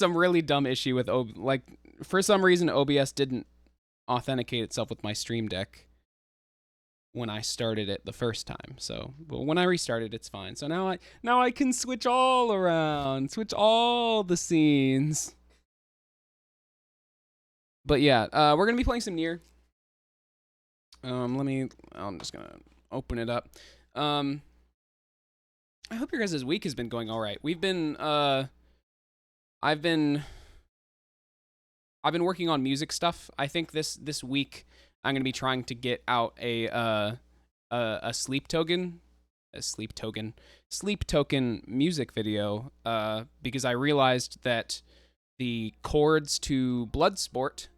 some really dumb issue with like for some reason OBS didn't authenticate itself with my Stream Deck when I started it the first time. So, but when I restarted, it's fine. So now I can switch all around, switch all the scenes. But yeah, we're gonna be playing some Nier. I'm just gonna open it up. I hope your guys' week has been going all right. I've been working on music stuff. I think this week I'm gonna be trying to get out a sleep token, sleep token music video. Because I realized that the chords to Bloodsport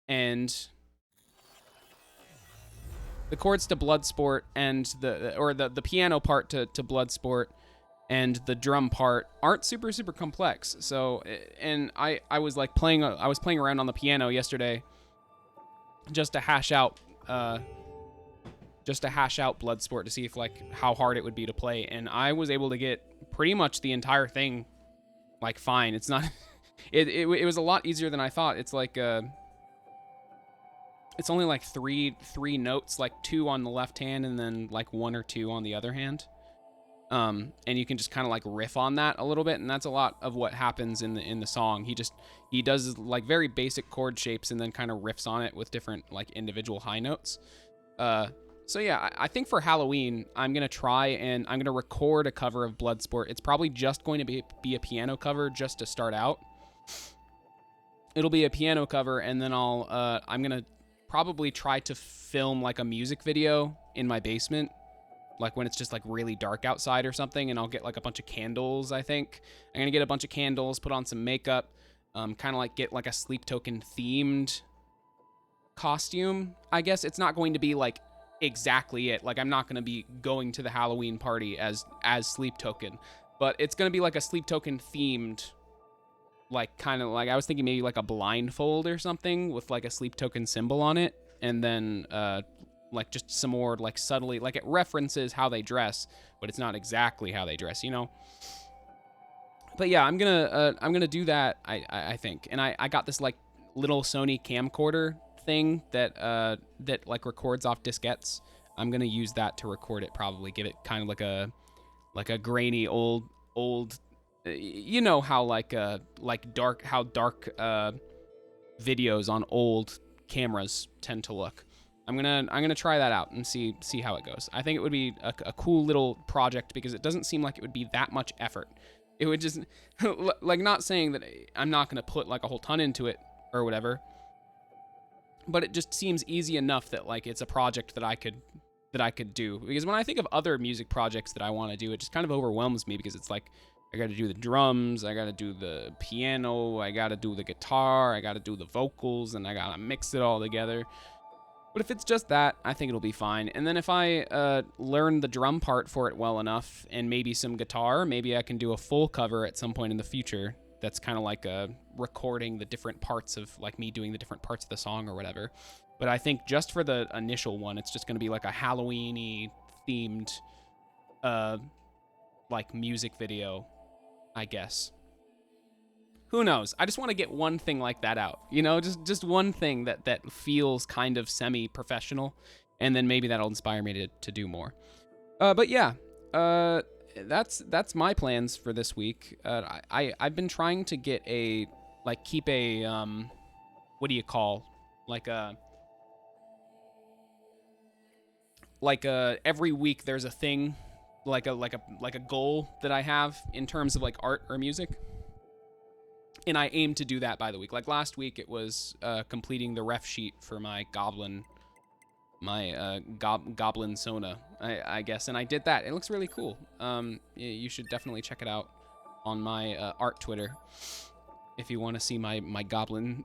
and the piano part to Bloodsport and the drum part aren't super complex. So, and I was playing around on the piano yesterday just to hash out Bloodsport to see if how hard it would be to play, and I was able to get pretty much the entire thing fine. It's not it was a lot easier than I thought. It's it's only three notes, 2 on the left hand and then 1 or 2 on the other hand. And you can just kind of riff on that a little bit, and that's a lot of what happens in the song. He does very basic chord shapes and then kind of riffs on it with different individual high notes. So yeah, I think for Halloween I'm gonna try and I'm gonna record a cover of Bloodsport. It's probably just going to be a piano cover just to start out. It'll be a piano cover, and then I'm gonna probably try to film a music video in my basement, when it's just really dark outside or something, and I'll get a bunch of candles. I think I'm gonna get a bunch of candles, put on some makeup, kind of get a sleep token themed costume. I guess it's not going to be exactly it. I'm not gonna be going to the Halloween party as sleep token, but it's gonna be a sleep token themed, kind of I was thinking maybe a blindfold or something with a sleep token symbol on it, and then just some more subtly it references how they dress, but it's not exactly how they dress, But yeah, I'm gonna do that. I think, and I got this little Sony camcorder thing that records off diskettes. I'm gonna use that to record it. Probably give it kind of a grainy old. You know how dark videos on old cameras tend to look. I'm gonna try that out and see how it goes. I think it would be a cool little project because it doesn't seem like it would be that much effort. It would just not saying that I'm not gonna put a whole ton into it or whatever, but it just seems easy enough that it's a project that I could do. Because when I think of other music projects that I want to do, it just kind of overwhelms me because it's I got to do the drums, I got to do the piano, I got to do the guitar, I got to do the vocals, and I got to mix it all together. But if it's just that, I think it'll be fine. And then if I learn the drum part for it well enough and maybe some guitar, maybe I can do a full cover at some point in the future that's kind of recording the different parts of me doing the different parts of the song or whatever. But I think just for the initial one, it's just going to be a Halloween-y themed music video, I guess. Who knows? I just want to get one thing like that out, just one thing that feels kind of semi-professional, and then maybe that'll inspire me to do more. But yeah, that's my plans for this week. I've been trying to get keep a what do you call every week there's a thing, like a goal that I have in terms of art or music. And I aim to do that by the week. Last week, it was completing the ref sheet for my Goblin Sona, I guess, and I did that. It looks really cool. You should definitely check it out on my art Twitter if you want to see my goblin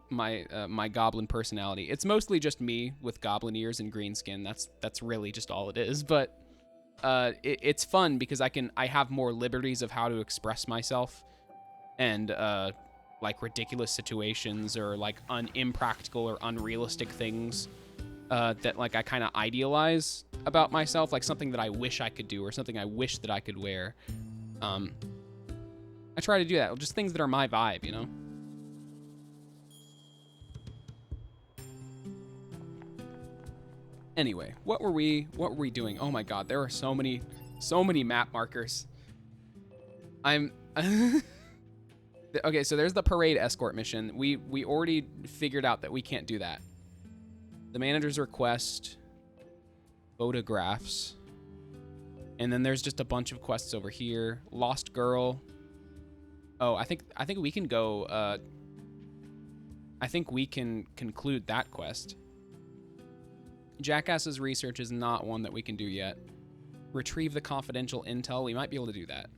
personality. It's mostly just me with goblin ears and green skin. That's really just all it is. But it's fun because I have more liberties of how to express myself, and ridiculous situations or impractical or unrealistic things that I kind of idealize about myself, something that I wish I could do or something I wish that I could wear. I I try to do that. Just things that are my vibe, you know? Anyway, what were we doing? Oh my god, there are so many map markers. I'm okay, so there's the parade escort mission. We already figured out that we can't do that. The manager's request, photographs, and then there's just a bunch of quests over here. Lost girl. Oh, I think we can go. I think we can conclude that quest. Jackass's research is not one that we can do yet. Retrieve the confidential intel. We might be able to do that.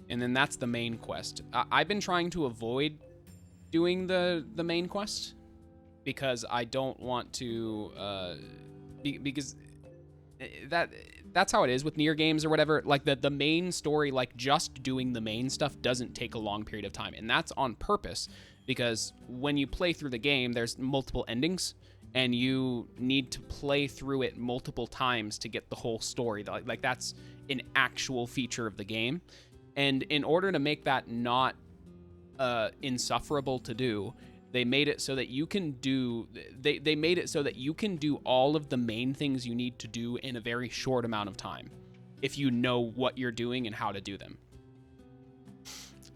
And then that's the main quest. I've been trying to avoid doing the main quest because I don't want to, because that's how it is with Nier games or whatever. Like the main story, like just doing the main stuff doesn't take a long period of time. And that's on purpose because when you play through the game, there's multiple endings and you need to play through it multiple times to get the whole story. Like that's an actual feature of the game. And in order to make that not insufferable to do, they made it so that you can do they made it so that you can do all of the main things you need to do in a very short amount of time if you know what you're doing and how to do them.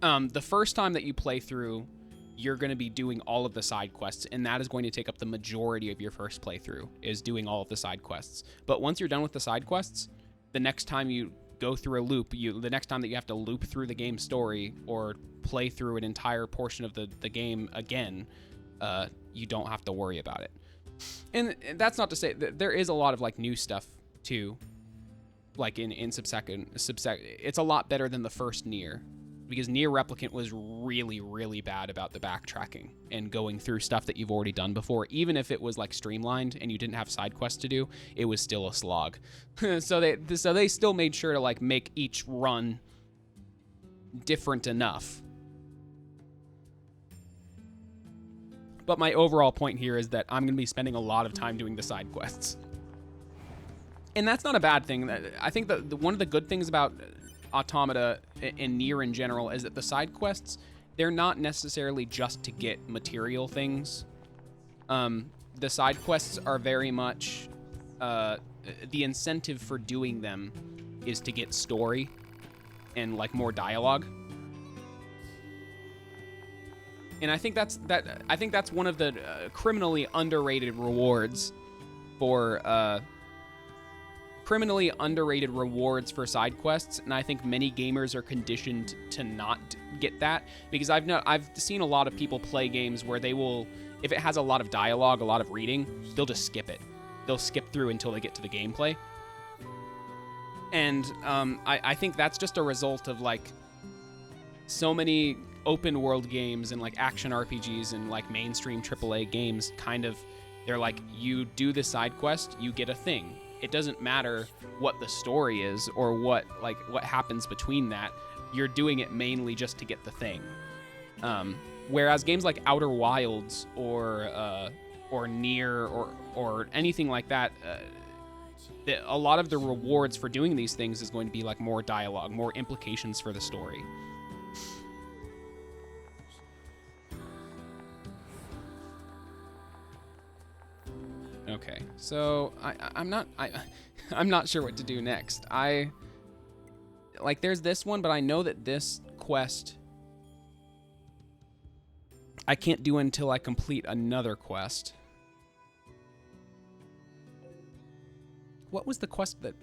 The first time that you play through, you're going to be doing all of the side quests, and that is going to take up the majority of your first playthrough, is doing all of the side quests. But once you're done with the side quests, the next time you go through a loop, the next time that you have to loop through the game story or play through an entire portion of the game again, you don't have to worry about it. And that's not to say that there is a lot of like new stuff too, like in Subsecond. It's a lot better than the first Nier, because Nier Replicant was really, really bad about the backtracking and going through stuff that you've already done before. Even if it was like streamlined and you didn't have side quests to do, it was still a slog. So they still made sure to like make each run different enough. But my overall point here is that I'm going to be spending a lot of time doing the side quests. And that's not a bad thing. I think that one of the good things about Automata and Nier in general is that the side quests, they're not necessarily just to get material things. The side quests are very much, the incentive for doing them is to get story and like more dialogue. And I think that's one of the criminally underrated rewards for side quests, and I think many gamers are conditioned to not get that, because I've seen a lot of people play games where they will, if it has a lot of dialogue, a lot of reading, they'll just skip it. They'll skip through until they get to the gameplay. And I think that's just a result of like so many open world games and like action RPGs and like mainstream AAA games they're like, you do the side quest, you get a thing. It doesn't matter what the story is or what happens between that. You're doing it mainly just to get the thing. Whereas games like Outer Wilds or Nier or anything like that, a lot of the rewards for doing these things is going to be like more dialogue, more implications for the story. Okay, so I'm not sure what to do next. There's this one, but I know that this quest I can't do until I complete another quest. What was the quest that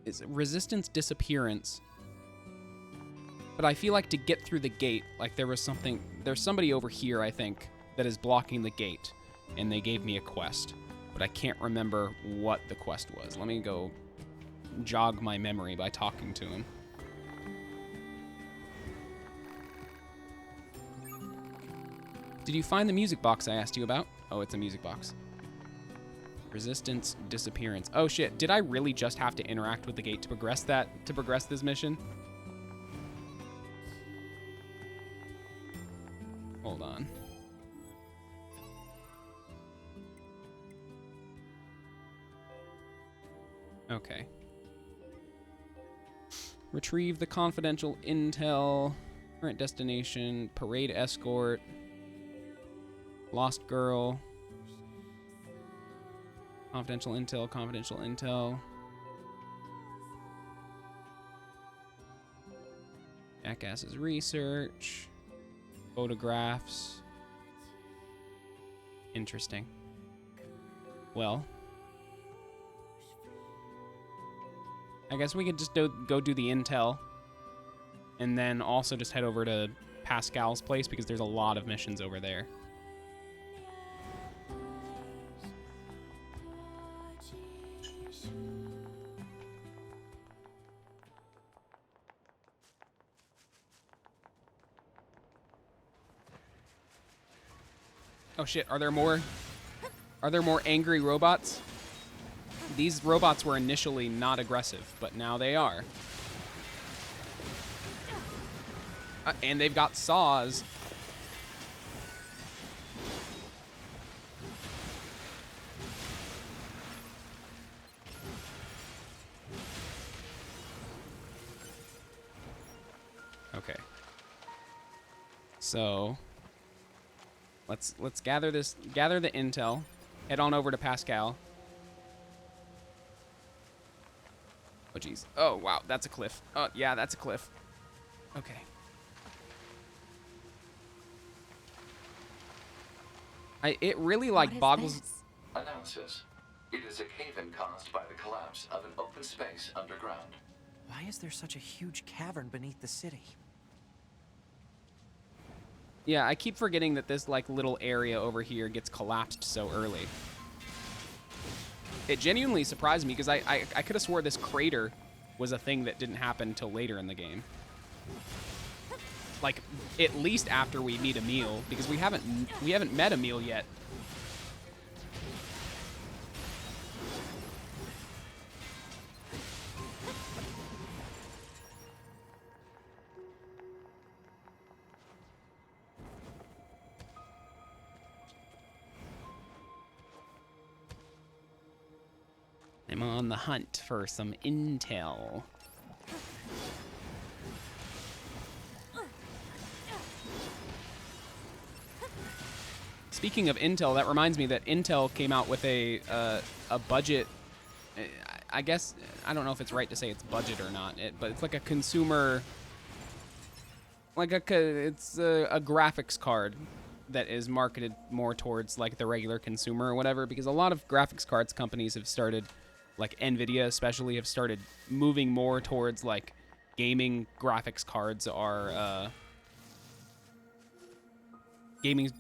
is Resistance Disappearance? But I feel like to get through the gate, like there's somebody over here, I think, that is blocking the gate. And they gave me a quest, but I can't remember what the quest was. Let me go jog my memory by talking to him. Did you find the music box I asked you about? Oh, it's a music box. Resistance Disappearance. Oh shit, did I really just have to interact with the gate to progress this mission? Hold on. Okay. Retrieve the confidential intel. Current destination. Parade escort. Lost girl. Confidential intel. Confidential intel. Jackass's research. Photographs. Interesting. Well, I guess we could just go do the intel. And then also just head over to Pascal's place because there's a lot of missions over there. Oh shit, are there more angry robots? These robots were initially not aggressive, but now they are. And they've got saws. Okay. So let's gather the intel. Head on over to Pascal. Oh jeez. Oh wow, that's a cliff. Oh yeah, that's a cliff. Okay. It really like boggles. Analysis. It is a cave-in caused by the collapse of an open space underground. Why is there such a huge cavern beneath the city? Yeah, I keep forgetting that this like little area over here gets collapsed so early. It genuinely surprised me because I could have swore this crater was a thing that didn't happen until later in the game. Like at least after we meet Emil, because we haven't met Emil yet. I'm on the hunt for some intel. Speaking of Intel, that reminds me that Intel came out with a budget. I guess I don't know if it's right to say it's budget or not. But it's like a consumer, it's a graphics card that is marketed more towards like the regular consumer or whatever. Because a lot of graphics cards companies have started, like Nvidia especially, have started moving more towards like gaming graphics cards are. Gaming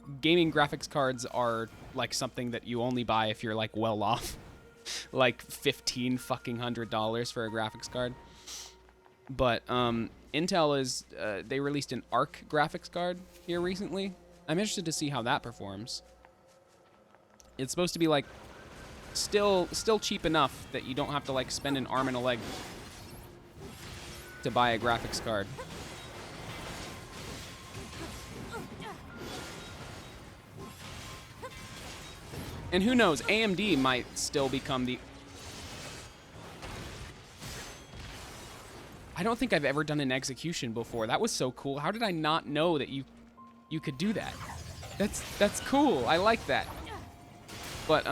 graphics cards are like something that you only buy if you're like well off, like $1,500 for a graphics card. But Intel is they released an Arc graphics card here recently. I'm interested to see how that performs. It's supposed to be like still cheap enough that you don't have to like spend an arm and a leg to buy a graphics card. And who knows, AMD might still become the... I don't think I've ever done an execution before. That was so cool. How did I not know that you could do that? That's cool. I like that. But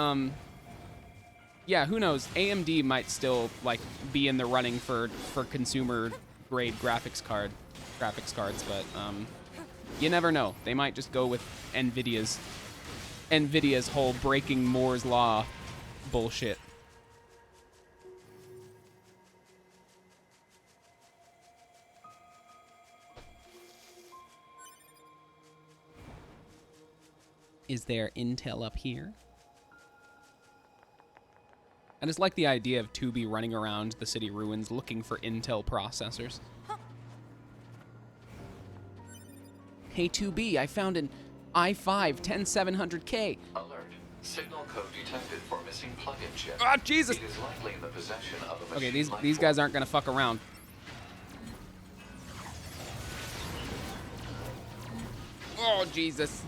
yeah, who knows? AMD might still like be in the running for consumer grade graphics cards, but you never know. They might just go with Nvidia's whole breaking Moore's law bullshit. Is there intel up here? I just like the idea of 2B running around the city ruins looking for intel processors. Hey 2B, I found an i5 10700K. Alert. Signal code detected for missing plug-in chip. Ah, Jesus! It is likely in the possession of a Okay, machine these guys aren't gonna fuck around. Oh, Jesus.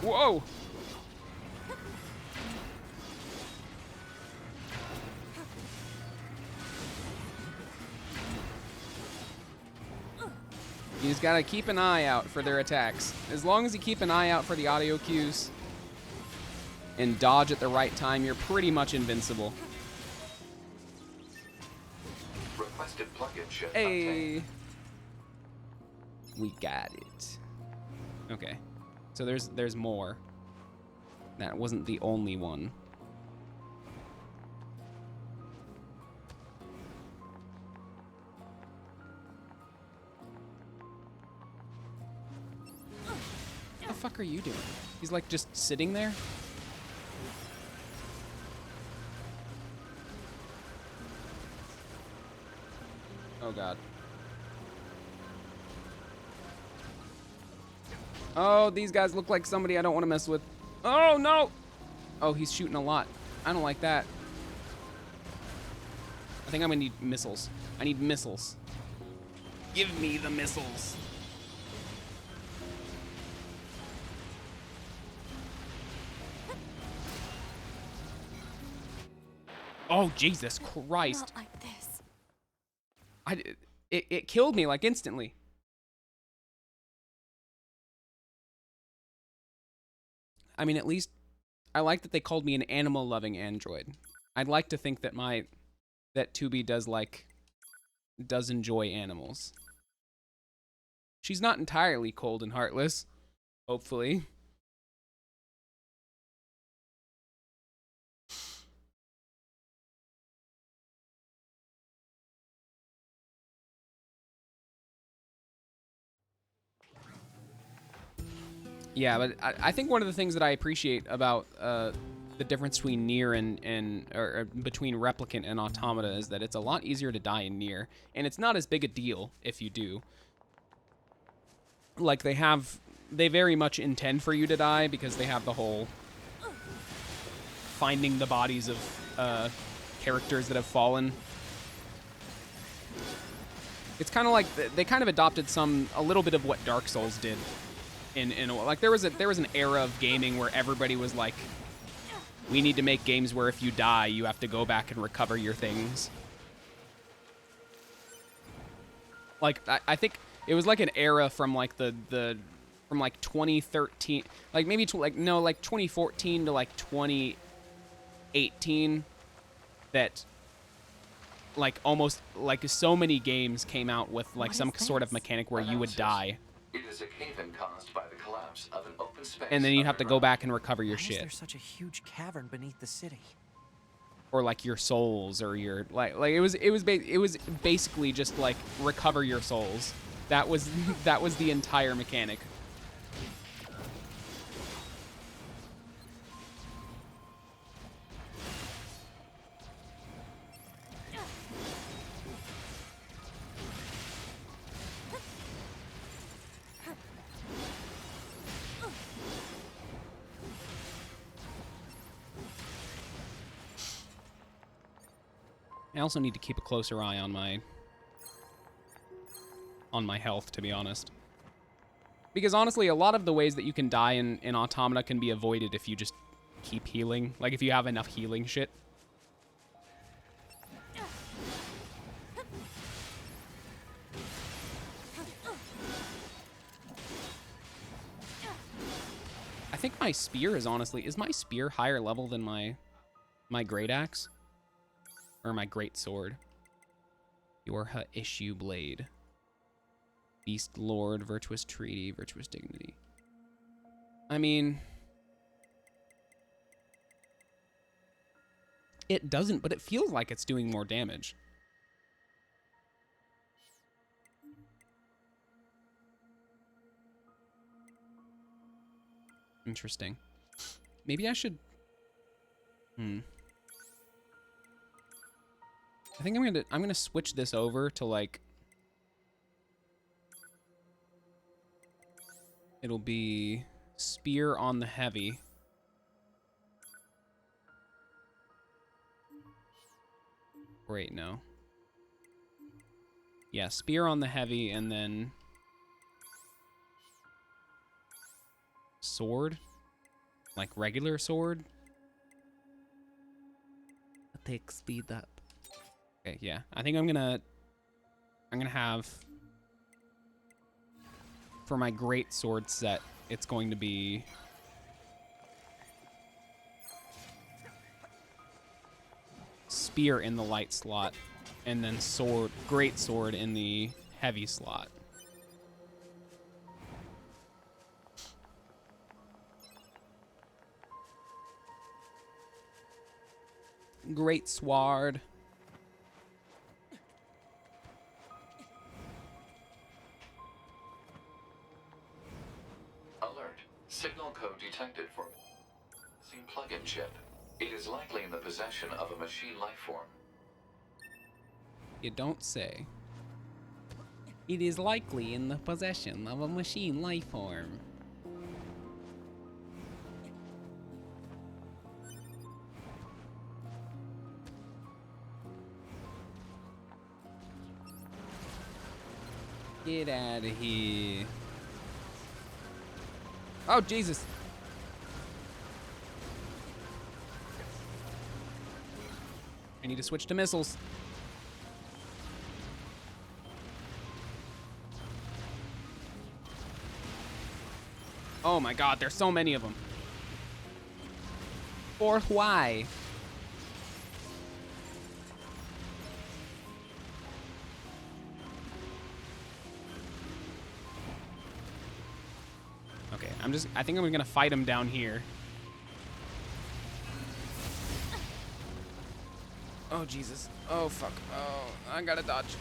Whoa! You just gotta keep an eye out for their attacks. As long as you keep an eye out for the audio cues and dodge at the right time, you're pretty much invincible. Requested plugin should Hey, we got it. Okay, so there's more. That wasn't the only one. What the fuck are you doing? He's like just sitting there? Oh god. Oh, these guys look like somebody I don't want to mess with. Oh no! Oh, he's shooting a lot. I don't like that. I think I'm gonna need missiles. I need missiles. Give me the missiles. Oh, Jesus Christ. Not like this. It killed me like instantly. I mean, at least I like that they called me an animal-loving android. I'd like to think that that Tubi does enjoy animals. She's not entirely cold and heartless, hopefully. Yeah, but I think one of the things that I appreciate about the difference between Nier or between Replicant and Automata is that it's a lot easier to die in Nier, and it's not as big a deal if you do. Like they very much intend for you to die because they have the whole finding the bodies of characters that have fallen. It's kind of like they kind of adopted a little bit of what Dark Souls did. Like there was an era of gaming where everybody was like, we need to make games where if you die, you have to go back and recover your things. Like I think it was like an era from like from like 2013, like maybe like 2014 to like 2018, that like almost like so many games came out with like some sort of mechanic where you would die. It is a cave-in caused by the collapse of an open space. And then you'd have to go underground. back and recover your Why shit. is there such a huge cavern beneath the city? Or like your souls, or your it was basically just like recover your souls. That was the entire mechanic. I also need to keep a closer eye on my health, to be honest. Because honestly, a lot of the ways that you can die in Automata can be avoided if you just keep healing. Like if you have enough healing shit. I think my spear is my spear higher level than my great axe? Or my great sword? Your issue blade. Beast Lord, Virtuous Treaty, Virtuous Dignity. I mean, it doesn't, but it feels like it's doing more damage. Interesting. Maybe I should... I think I'm gonna switch this over to like... It'll be spear on the heavy. Wait, no. Yeah, spear on the heavy and then sword, like regular sword. Attack speed up. Okay, yeah. I think I'm gonna have for my great sword set, it's going to be spear in the light slot, and then great sword in the heavy slot. Great sword. Alert. Signal code detected for missing plug-in chip. It is likely in the possession of a machine life form. You don't say. It is likely in the possession of a machine life form. Get out of here. Oh, Jesus. I need to switch to missiles. Oh my God, there's so many of them. For why? Okay, I think I'm gonna fight him down here. Oh, Jesus. Oh, fuck. Oh, I gotta dodge.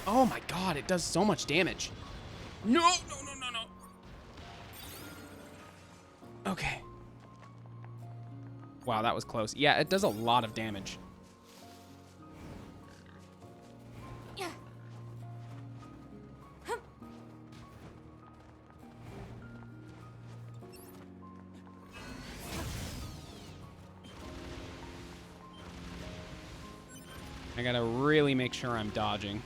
Oh my God, it does so much damage. No, no, no, no, no. Okay. Wow, that was close. Yeah, it does a lot of damage. I gotta really make sure I'm dodging.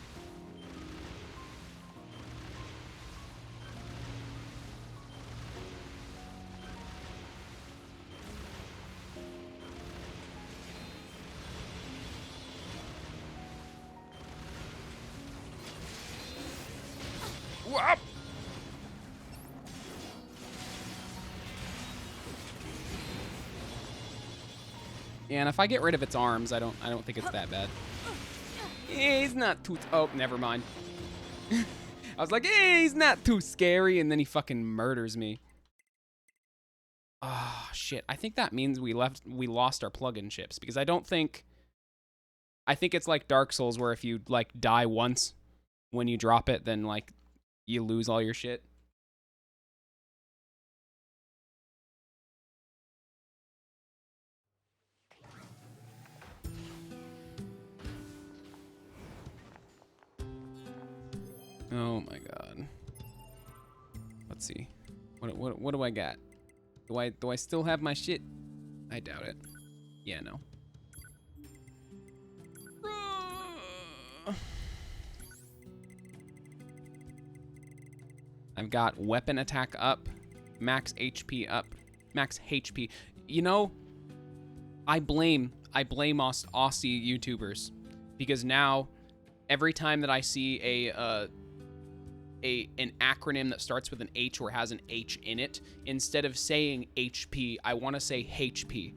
Whoop! Yeah, and if I get rid of its arms, I don't think it's that bad. He's not too. Oh, never mind. I was like, he's not too scary, and then he fucking murders me. Ah, shit. I think that means we lost our plug-in chips because I think it's like Dark Souls where if you like die once when you drop it, then like you lose all your shit. Oh my God. Let's see. What do I got? Do I still have my shit? I doubt it. Yeah, no. I've got weapon attack up, max HP up, max HP. You know, I blame Aussie YouTubers because now every time that I see an acronym that starts with an H or has an H in it, instead of saying HP, I want to say HP.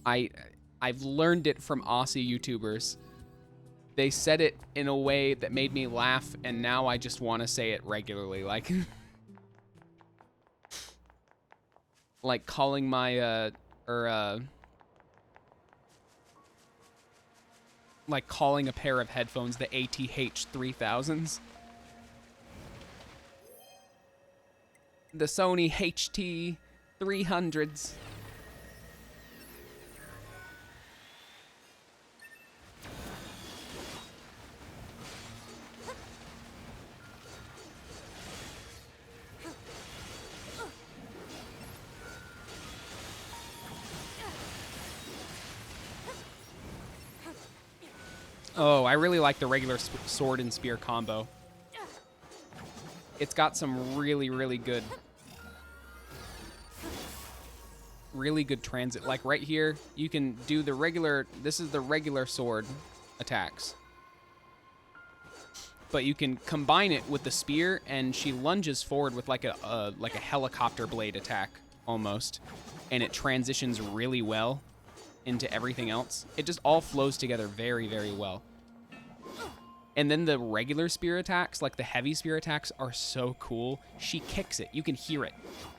I've learned it from Aussie YouTubers. They said it in a way that made me laugh, and now I just want to say it regularly, like like calling my like calling a pair of headphones the ATH 3000s. The Sony HT 300s. Oh, I really like the regular sword and spear combo. It's got some really good transit. Like right here, you can do the regular, this is the regular sword attacks. but you can combine it with the spear, and she lunges forward with like a helicopter blade attack almost, and it transitions really well into everything else. It just all flows together very, very well. And then the regular spear attacks, like the heavy spear attacks, are so cool. She kicks it. You can hear it.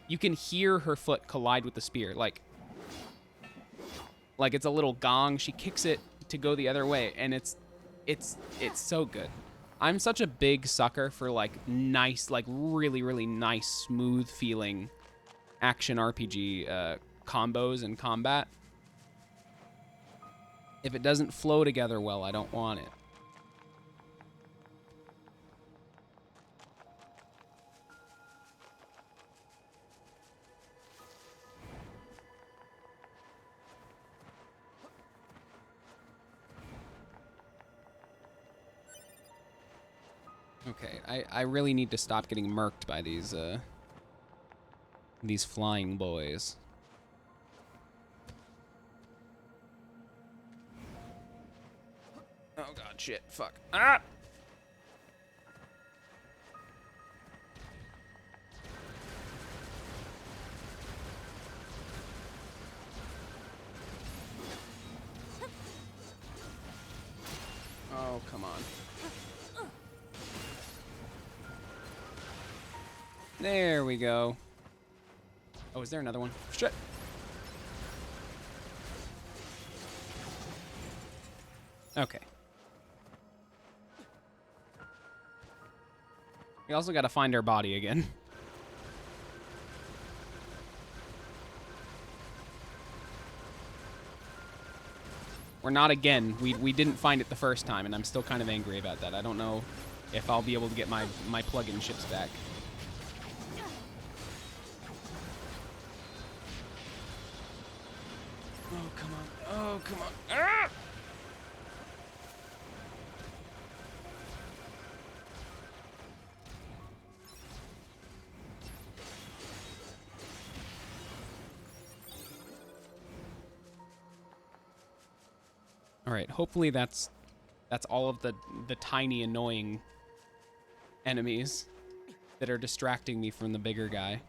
You can hear her foot collide with the spear. Like it's a little gong. She kicks it to go the other way, and it's so good. I'm such a big sucker for like nice, like really, really nice, smooth feeling action RPG combos and combat. If it doesn't flow together well, I don't want it. Okay, I really need to stop getting murked by these flying boys. Oh god, shit, fuck. Ah! Oh, come on. There we go. Oh, is there another one? Shit. Okay. We also got to find her body again. Or not again. We didn't find it the first time, and I'm still kind of angry about that. I don't know if I'll be able to get my plug-in ships back. Oh, come on. Oh, come on. Ah! All right, hopefully that's all of the tiny annoying enemies that are distracting me from the bigger guy.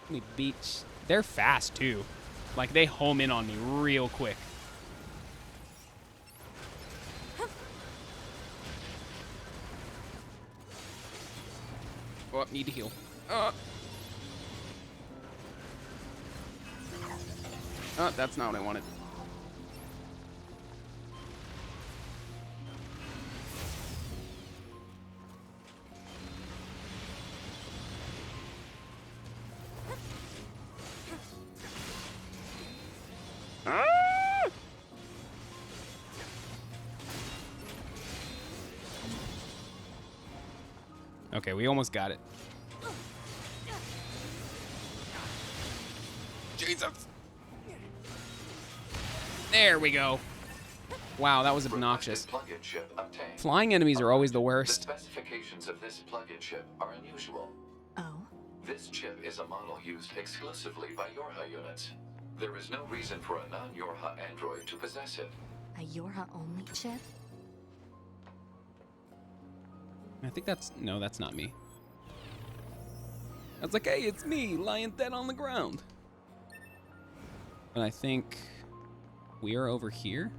Me beats. They're fast too. Like they home in on me real quick. Oh, need to heal. Oh, that's not what I wanted. Okay, we almost got it. Jesus. There we go. Wow, that was obnoxious. Plug-in ship obtained. Flying enemies are always the worst. The specifications of this plug-in ship are unusual. Oh? This chip is a model used exclusively by Yorha units. There is no reason for a non-Yorha android to possess it. A Yorha-only chip? I think that's... No, that's not me. I was like, hey, it's me, lying dead on the ground. But I think we are over here.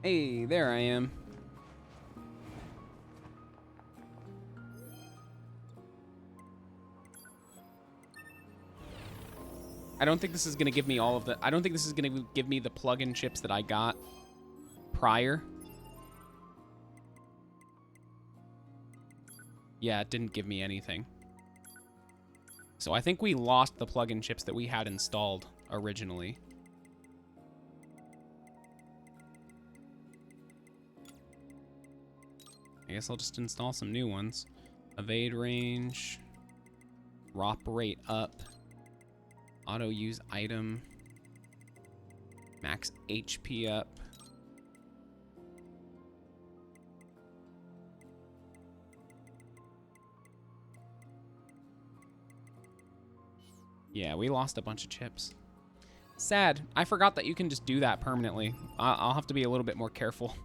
Hey, there I am. I don't think this is going to give me all of the... I don't think this is going to give me the plug-in chips that I got prior. Yeah, it didn't give me anything. So I think we lost the plug-in chips that we had installed originally. I guess I'll just install some new ones. Evade range. Drop rate up. Auto use item. Max HP up. Yeah, we lost a bunch of chips. Sad. I forgot that you can just do that permanently. I'll have to be a little bit more careful.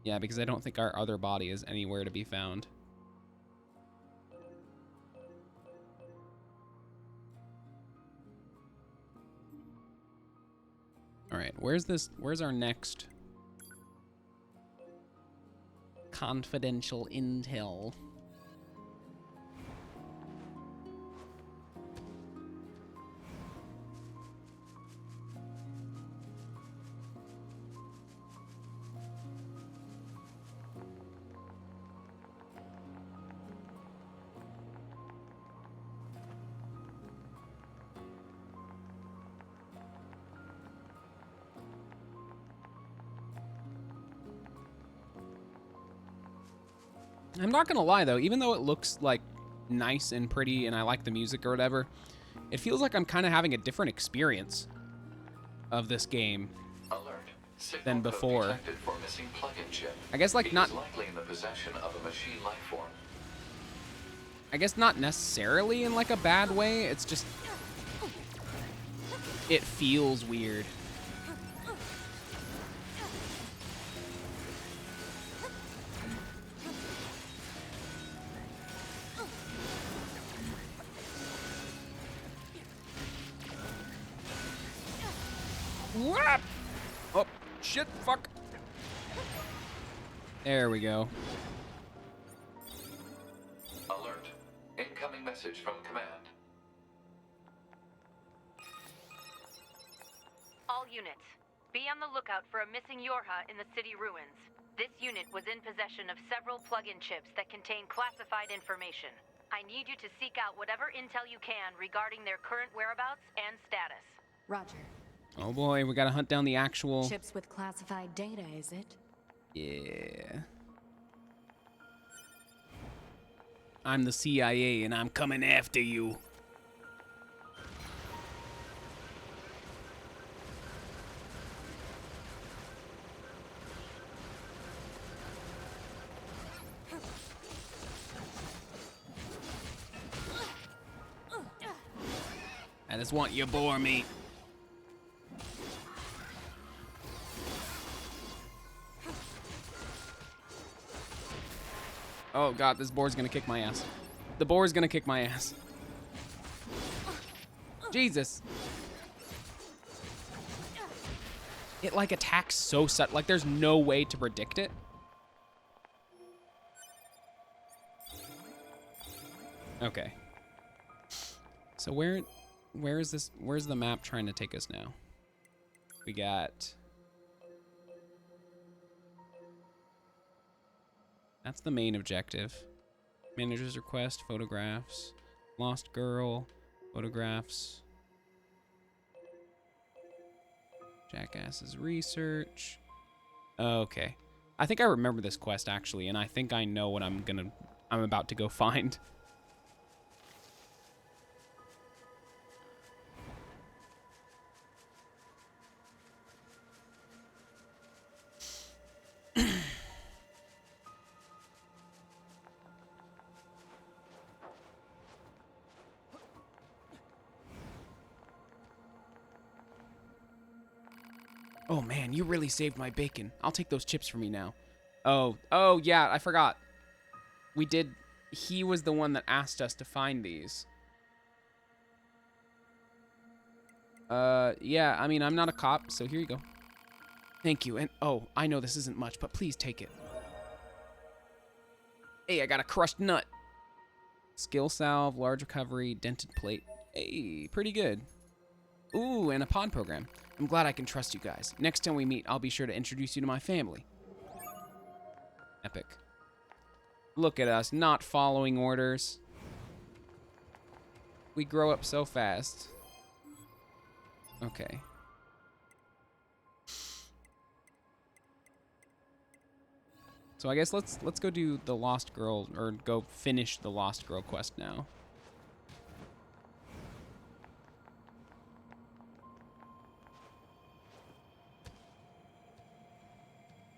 Yeah, because I don't think our other body is anywhere to be found. All right, where's our next confidential intel? I'm not gonna lie though, even though it looks like nice and pretty and I like the music or whatever, it feels like I'm kind of having a different experience of this game Alert. Signal than code before. detected for missing plug-in chip. I guess like It not is likely in the possession of a machine life form. I guess not necessarily in like a bad way, it's just it feels weird. What? Oh, shit, fuck. There we go. Alert. Incoming message from command. All units, be on the lookout for a missing Yorha in the city ruins. This unit was in possession of several plug-in chips that contain classified information. I need you to seek out whatever intel you can regarding their current whereabouts and status. Roger. Oh boy, we gotta hunt down the actual... Chips with classified data, is it? Yeah. I'm the CIA and I'm coming after you. I just want your boar meat. Oh god, this boar's gonna kick my ass. The boar's gonna kick my ass. Jesus. It like attacks so like there's no way to predict it. Okay. So where is this? Where's the map trying to take us now? We got... That's the main objective. Manager's request, photographs, lost girl, photographs. Jackass's research. Okay. I think I remember this quest actually, and I think I know what I'm about to go find. Oh man, you really saved my bacon. I'll take those chips for me now. Oh yeah, I forgot. We did, he was the one that asked us to find these. Yeah, I mean, I'm not a cop, so here you go. Thank you, and oh, I know this isn't much, but please take it. Hey, I got a crushed nut. Skill salve, large recovery, dented plate. Hey, pretty good. Ooh, and a pod program. I'm glad I can trust you guys. Next time we meet, I'll be sure to introduce you to my family. Epic. Look at us, not following orders. We grow up so fast. Okay. So I guess let's go do the Lost Girl, or go finish the Lost Girl quest now.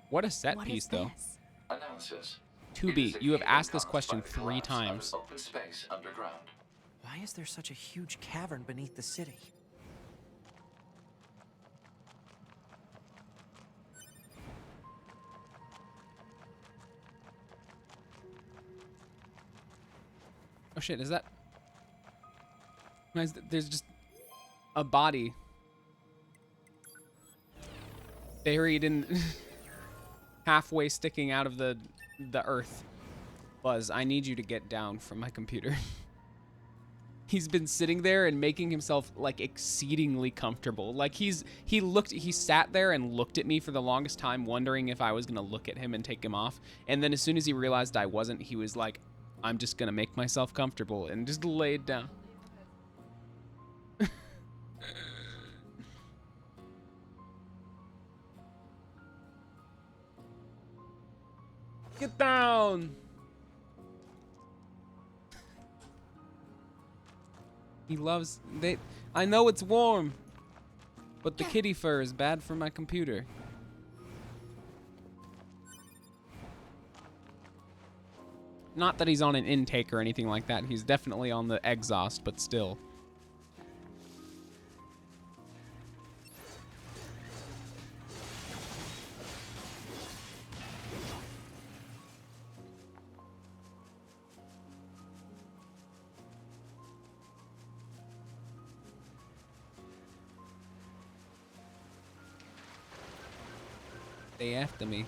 What a set piece, though. Analysis. 2B, you have asked this question 3 times. Open space underground. Why is there such a huge cavern beneath the city? Oh shit, is that... There's just a body buried in... halfway sticking out of the earth. Buzz, I need you to get down from my computer. He's been sitting there and making himself like exceedingly comfortable. Like he sat there and looked at me for the longest time, wondering if I was gonna look at him and take him off. And then as soon as he realized I wasn't, he was like, I'm just gonna make myself comfortable, and just laid down. Get down! He loves... I know it's warm, but the kitty fur is bad for my computer. Not that he's on an intake or anything like that. He's definitely on the exhaust, but still. They after me.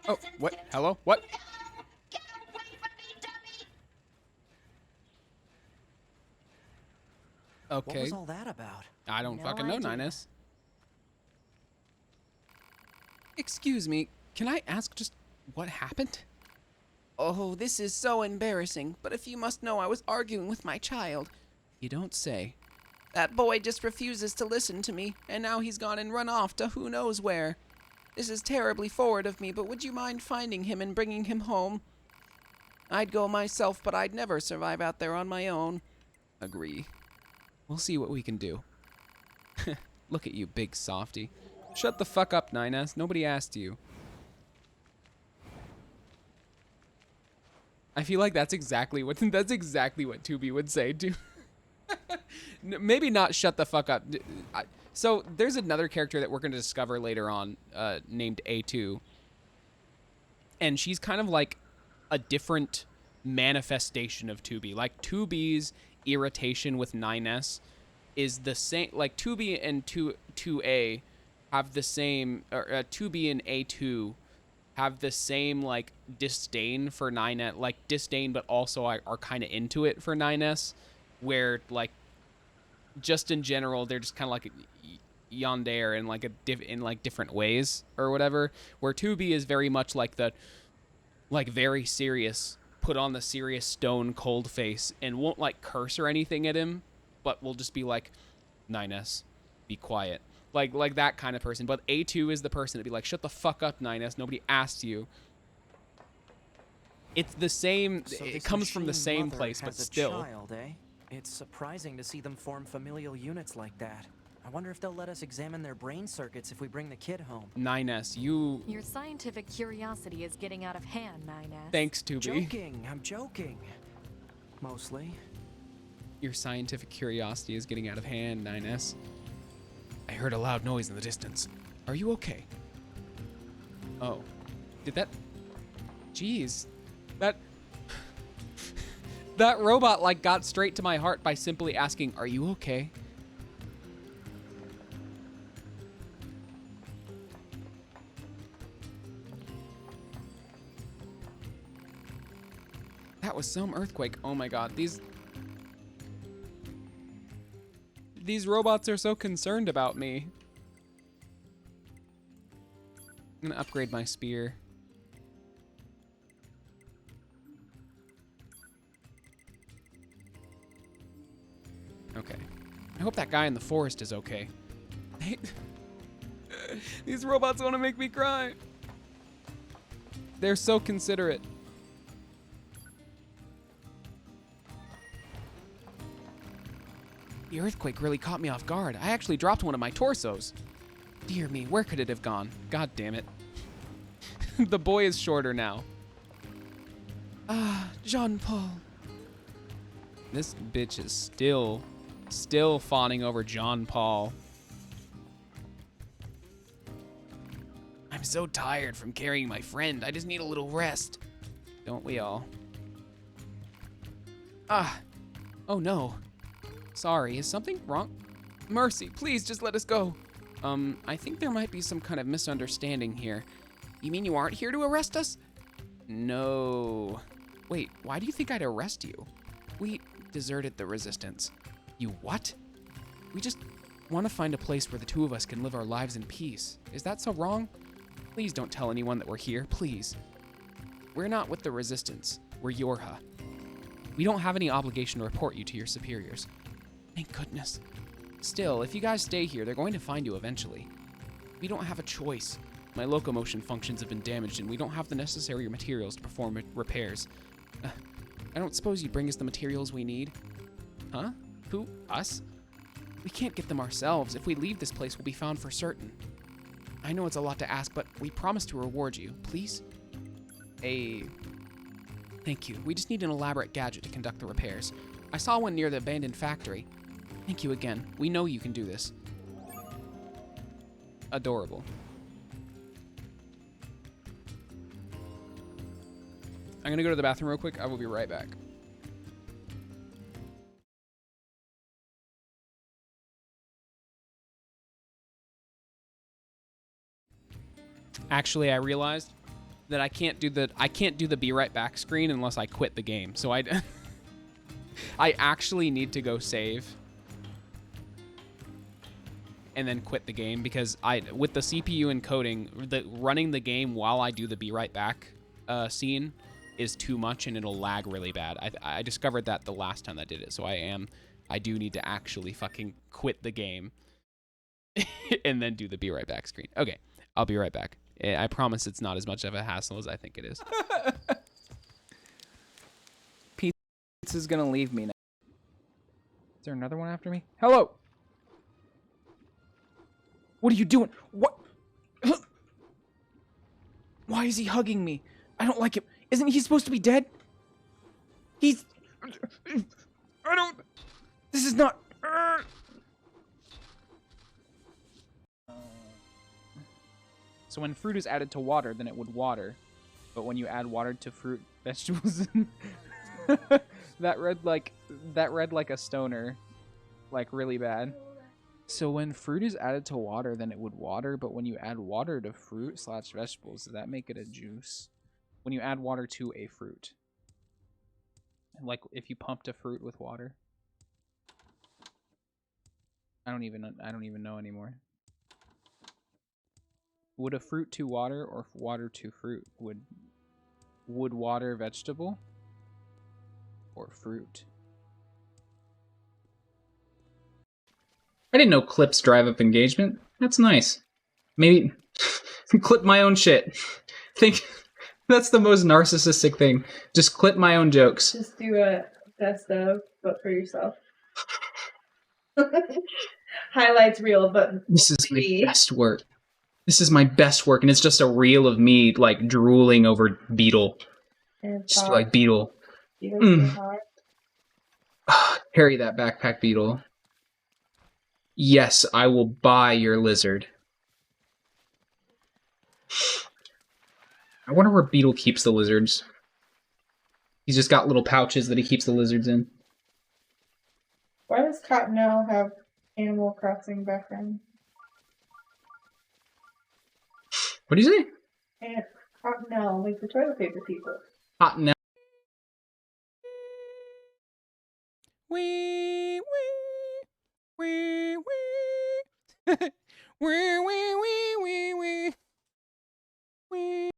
Oh, what? Hello? What? Okay. What was all that about? I don't No fucking know, idea. 9S. Excuse me, can I ask just what happened? Oh, this is so embarrassing, but if you must know, I was arguing with my child. You don't say. That boy just refuses to listen to me, and now he's gone and run off to who knows where. This is terribly forward of me, but would you mind finding him and bringing him home? I'd go myself, but I'd never survive out there on my own. Agree. We'll see what we can do. Look at you, big softy. Shut the fuck up, 9S. Nobody asked you. I feel like that's exactly what 2B would say too. Maybe not shut the fuck up. So there's another character that we're going to discover later on, named A2, and she's kind of like a different manifestation of 2B. Like 2B's irritation with 9S is the same. Like 2B and 2A have the same, or 2B and A2 have the same like disdain for 9S, like disdain, but also are kind of into it for 9S, where like just in general they're just kind of like yandere in like in like different ways or whatever. Where 2B is very much like the like very serious, put on the serious stone cold face and won't like curse or anything at him, but will just be like, 9S, be quiet. Like that kind of person. But A2 is the person to be like, shut the fuck up, 9S. Nobody asked you. It's the same. So It this comes from the machine same mother place, but has a still. child, eh? It's surprising to see them form familial units like that. I wonder if they'll let us examine their brain circuits if we bring the kid home. 9S, you. Your scientific curiosity is getting out of hand, 9S. Thanks, 2B. Joking. I'm joking. Mostly. Your scientific curiosity is getting out of hand, 9S. I heard a loud noise in the distance. Are you okay? Oh. Did that... Jeez. That robot, like, got straight to my heart by simply asking, are you okay? That was some earthquake. Oh my god, these robots are so concerned about me. I'm gonna upgrade my spear. Okay. I hope that guy in the forest is okay. These robots want to make me cry. They're so considerate. The earthquake really caught me off guard. I actually dropped one of my torsos. Dear me, where could it have gone? God damn it. The boy is shorter now. Ah, Jean-Paul. This bitch is still fawning over Jean-Paul. I'm so tired from carrying my friend. I just need a little rest. Don't we all? Ah. Oh no. Sorry, is something wrong? Mercy, please just let us go. I think there might be some kind of misunderstanding here. You mean you aren't here to arrest us? No. Wait, why do you think I'd arrest you? We deserted the resistance. You what? We just want to find a place where the two of us can live our lives in peace. Is that so wrong? Please don't tell anyone that we're here, please. We're not with the resistance. We're Yorha. We don't have any obligation to report you to your superiors. Thank goodness. Still, if you guys stay here, they're going to find you eventually. We don't have a choice. My locomotion functions have been damaged, and we don't have the necessary materials to perform repairs. I don't suppose you'd bring us the materials we need? Huh? Who? Us? We can't get them ourselves. If we leave this place, we'll be found for certain. I know it's a lot to ask, but we promise to reward you. Please? Thank you. We just need an elaborate gadget to conduct the repairs. I saw one near the abandoned factory. Thank you again. We know you can do this. Adorable. I'm gonna go to the bathroom real quick. I will be right back. Actually, I realized that I can't do the be right back screen unless I quit the game. So I actually need to go save and then quit the game, because with the CPU encoding, running the game while I do the be right back scene is too much, and it'll lag really bad. I discovered that the last time I did it, so I do need to actually fucking quit the game and then do the be right back screen. Okay, I'll be right back. I promise it's not as much of a hassle as I think it is. Pizza's gonna leave me now. Is there another one after me? Hello! What are you doing? What? Why is he hugging me? I don't like him. Isn't he supposed to be dead? He's... I don't... This is not... So when fruit is added to water, then it would water. But when you add water to fruit, vegetables... that read like a stoner. Like, really bad. So when fruit is added to water, then it would water, but when you add water to fruit / vegetables, does that make it a juice? When you add water to a fruit. Like if you pumped a fruit with water. I don't even know anymore. Would a fruit to water or water to fruit? Would water vegetable or fruit? I didn't know clips drive up engagement. That's nice. Maybe clip my own shit. Think that's the most narcissistic thing. Just clip my own jokes. Just do a best of, but for yourself. Highlights reel, but this is my best work. This is my best work, and it's just a reel of me like drooling over Beetle. Just like Beetle. Carry that backpack, Beetle. Yes, I will buy your lizard. I wonder where Beetle keeps the lizards. He's just got little pouches that he keeps the lizards in. Why does Cottonelle have Animal Crossing background? What do you say? And Cottonelle, like the toilet paper people. Cottonelle. Wee, wee, wee, wee. Wee, wee, wee, wee, wee. Wee.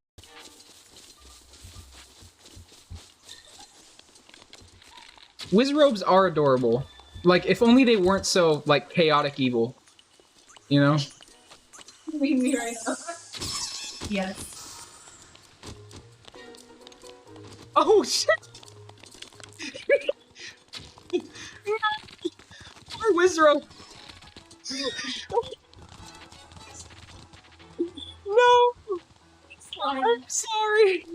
Wizrobes are adorable. Like, if only they weren't so, like, chaotic evil. You know? Me right now. Yes. Oh, shit! Poor Wizro! No! I'm sorry!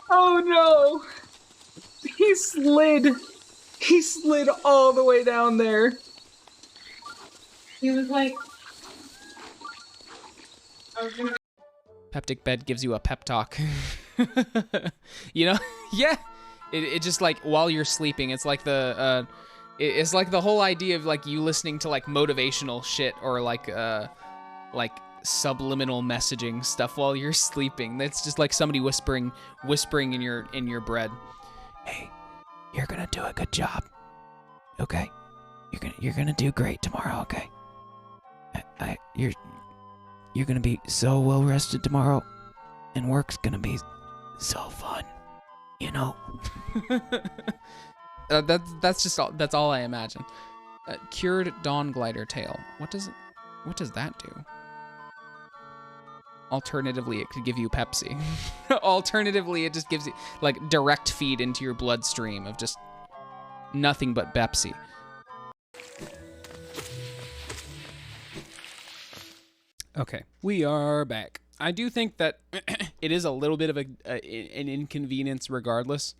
Oh no! He slid! He slid all the way down there. He was like, I was gonna. Peptic bed gives you a pep talk. You know? Yeah. It just like while you're sleeping, it's like it's like the whole idea of like you listening to like motivational shit or like subliminal messaging stuff while you're sleeping. That's just like somebody whispering in your bread. Hey, you're gonna do a good job. Okay? You're gonna do great tomorrow, okay? You're gonna be so well rested tomorrow, and work's gonna be so fun, you know. That's all I imagine. Cured Dawn Glider Tail. What does that do? Alternatively, it could give you Pepsi. Alternatively, it just gives you like direct feed into your bloodstream of just nothing but Pepsi. Okay, we are back. I do think that it is a little bit of an inconvenience regardless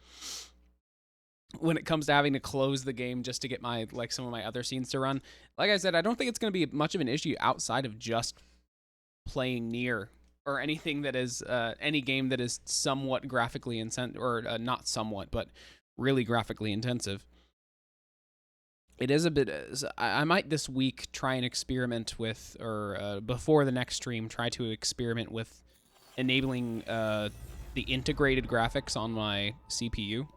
when it comes to having to close the game just to get my some of my other scenes to run. Like I said, I don't think it's going to be much of an issue outside of just playing Nier or anything that is any game that is somewhat graphically intensive, or not somewhat, but really graphically intensive. It is a bit. I might this week try and experiment with, or before the next stream, try to experiment with enabling the integrated graphics on my CPU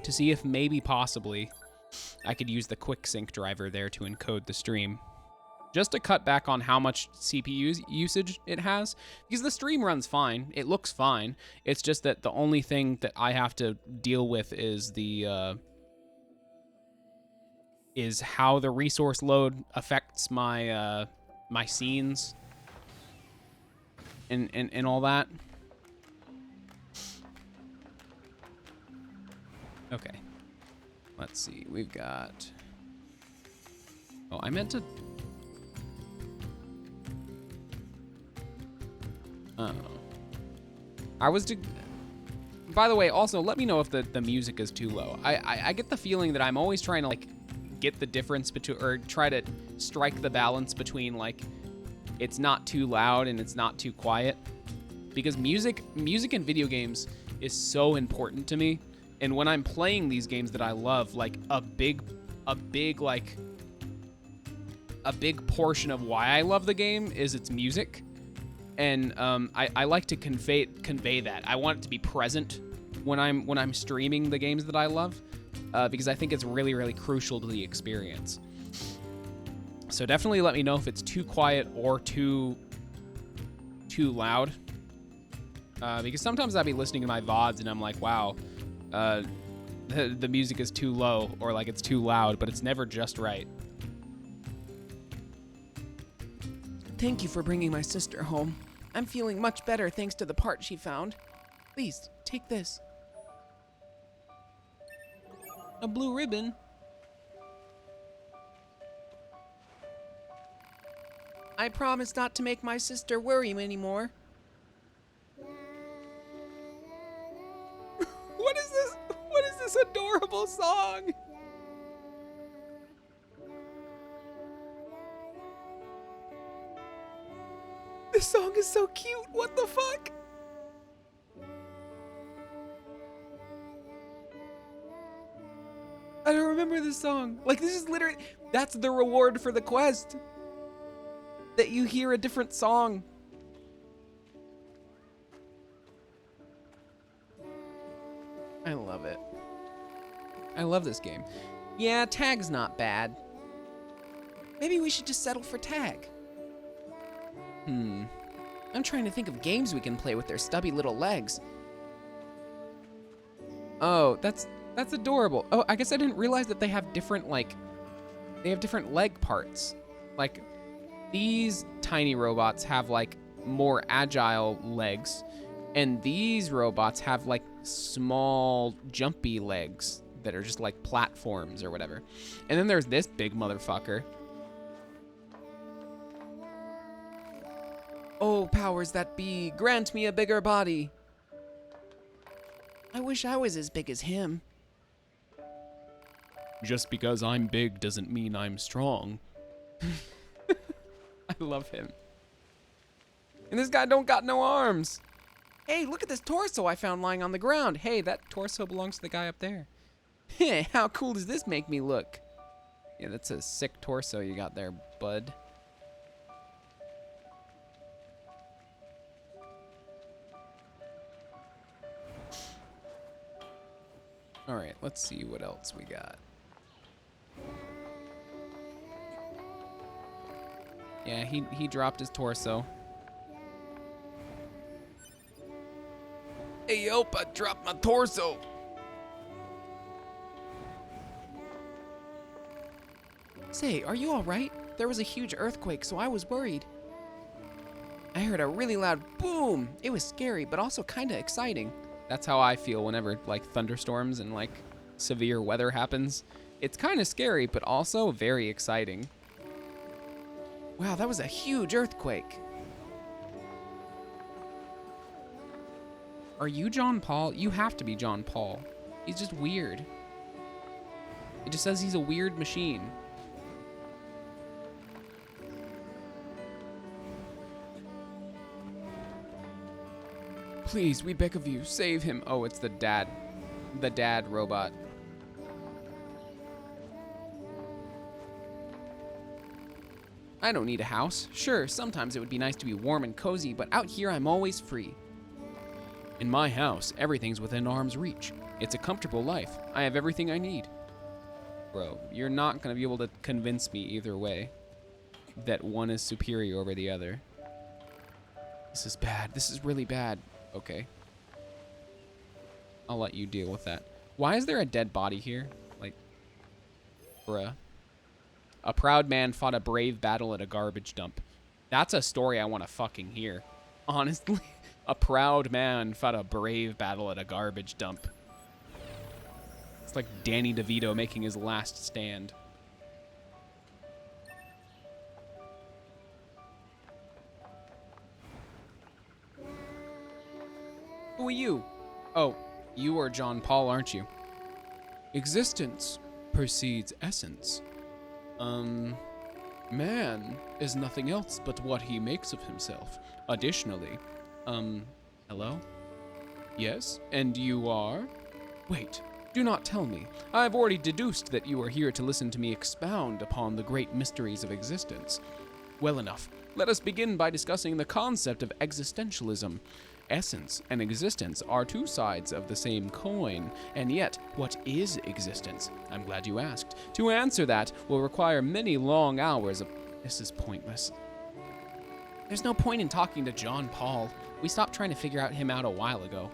to see if maybe possibly I could use the quick sync driver there to encode the stream, just to cut back on how much CPU usage it has, because the stream runs fine. It looks fine. It's just that the only thing that I have to deal with is is how the resource load affects my my scenes and all that. Okay. Let's see. We've got... Oh, I meant to... Oh. I was to... By the way, also, let me know if the music is too low. I get the feeling that I'm always trying to, like, get the difference between... Or try to strike the balance between, like, it's not too loud and it's not too quiet. Because music in video games is so important to me. And when I'm playing these games that I love, like, a big portion of why I love the game is its music. And I like to convey that. I want it to be present when I'm streaming the games that I love, because I think it's really, really crucial to the experience. So definitely let me know if it's too quiet or too loud, because sometimes I'll be listening to my VODs and I'm like, wow, the music is too low, or like it's too loud, but it's never just right. Thank you for bringing my sister home. I'm feeling much better thanks to the part she found. Please, take this. A blue ribbon? I promise not to make my sister worry anymore. What is this? What is this adorable song? This song is so cute. What the fuck? I don't remember this song. Like, this is literally... That's the reward for the quest. That you hear a different song. I love it. I love this game. Yeah, tag's not bad. Maybe we should just settle for tag. I'm trying to think of games we can play with their stubby little legs. Oh, that's That's adorable. Oh, I guess I didn't realize that they have different, like, they have different leg parts. Like, these tiny robots have, like, more agile legs, and these robots have, like, small, jumpy legs that are just, like, platforms or whatever. And then there's this big motherfucker. Oh, powers that be, grant me a bigger body. I wish I was as big as him. Just because I'm big doesn't mean I'm strong. I love him. And this guy don't got no arms. Hey, look at this torso I found lying on the ground. Hey, that torso belongs to the guy up there. Hey, how cool does this make me look? Yeah, that's a sick torso you got there, bud. All right, let's see what else we got. Yeah, he dropped his torso. Hey, Yope, I dropped my torso. Say, are you all right? There was a huge earthquake, so I was worried. I heard a really loud boom. It was scary, but also kind of exciting. That's how I feel whenever, like, thunderstorms and, like, severe weather happens. It's kind of scary, but also very exciting. Wow, that was a huge earthquake. Are you John Paul? You have to be John Paul. He's just weird. It just says he's a weird machine. Please, we beg of you, save him. Oh, it's the dad robot. I don't need a house. Sure, sometimes it would be nice to be warm and cozy, but out here I'm always free. In my house, everything's within arm's reach. It's a comfortable life. I have everything I need. Bro, you're not gonna be able to convince me either way that one is superior over the other. This is bad. This is really bad. Okay. I'll let you deal with that. Why is there a dead body here? Like, bruh. A proud man fought a brave battle at a garbage dump. That's a story I want to fucking hear. Honestly, a proud man fought a brave battle at a garbage dump. It's like Danny DeVito making his last stand. Who are you? Oh, you are John Paul, aren't you? Existence precedes essence. Man is nothing else but what he makes of himself. Additionally, hello? Yes, and you are? Wait, do not tell me. I've already deduced that you are here to listen to me expound upon the great mysteries of existence. Well enough. Let us begin by discussing the concept of existentialism. Essence and existence are two sides of the same coin, and yet, what is existence? I'm glad you asked. To answer that will require many long hours of... This is pointless. There's no point in talking to John Paul. We stopped trying to figure out him out a while ago.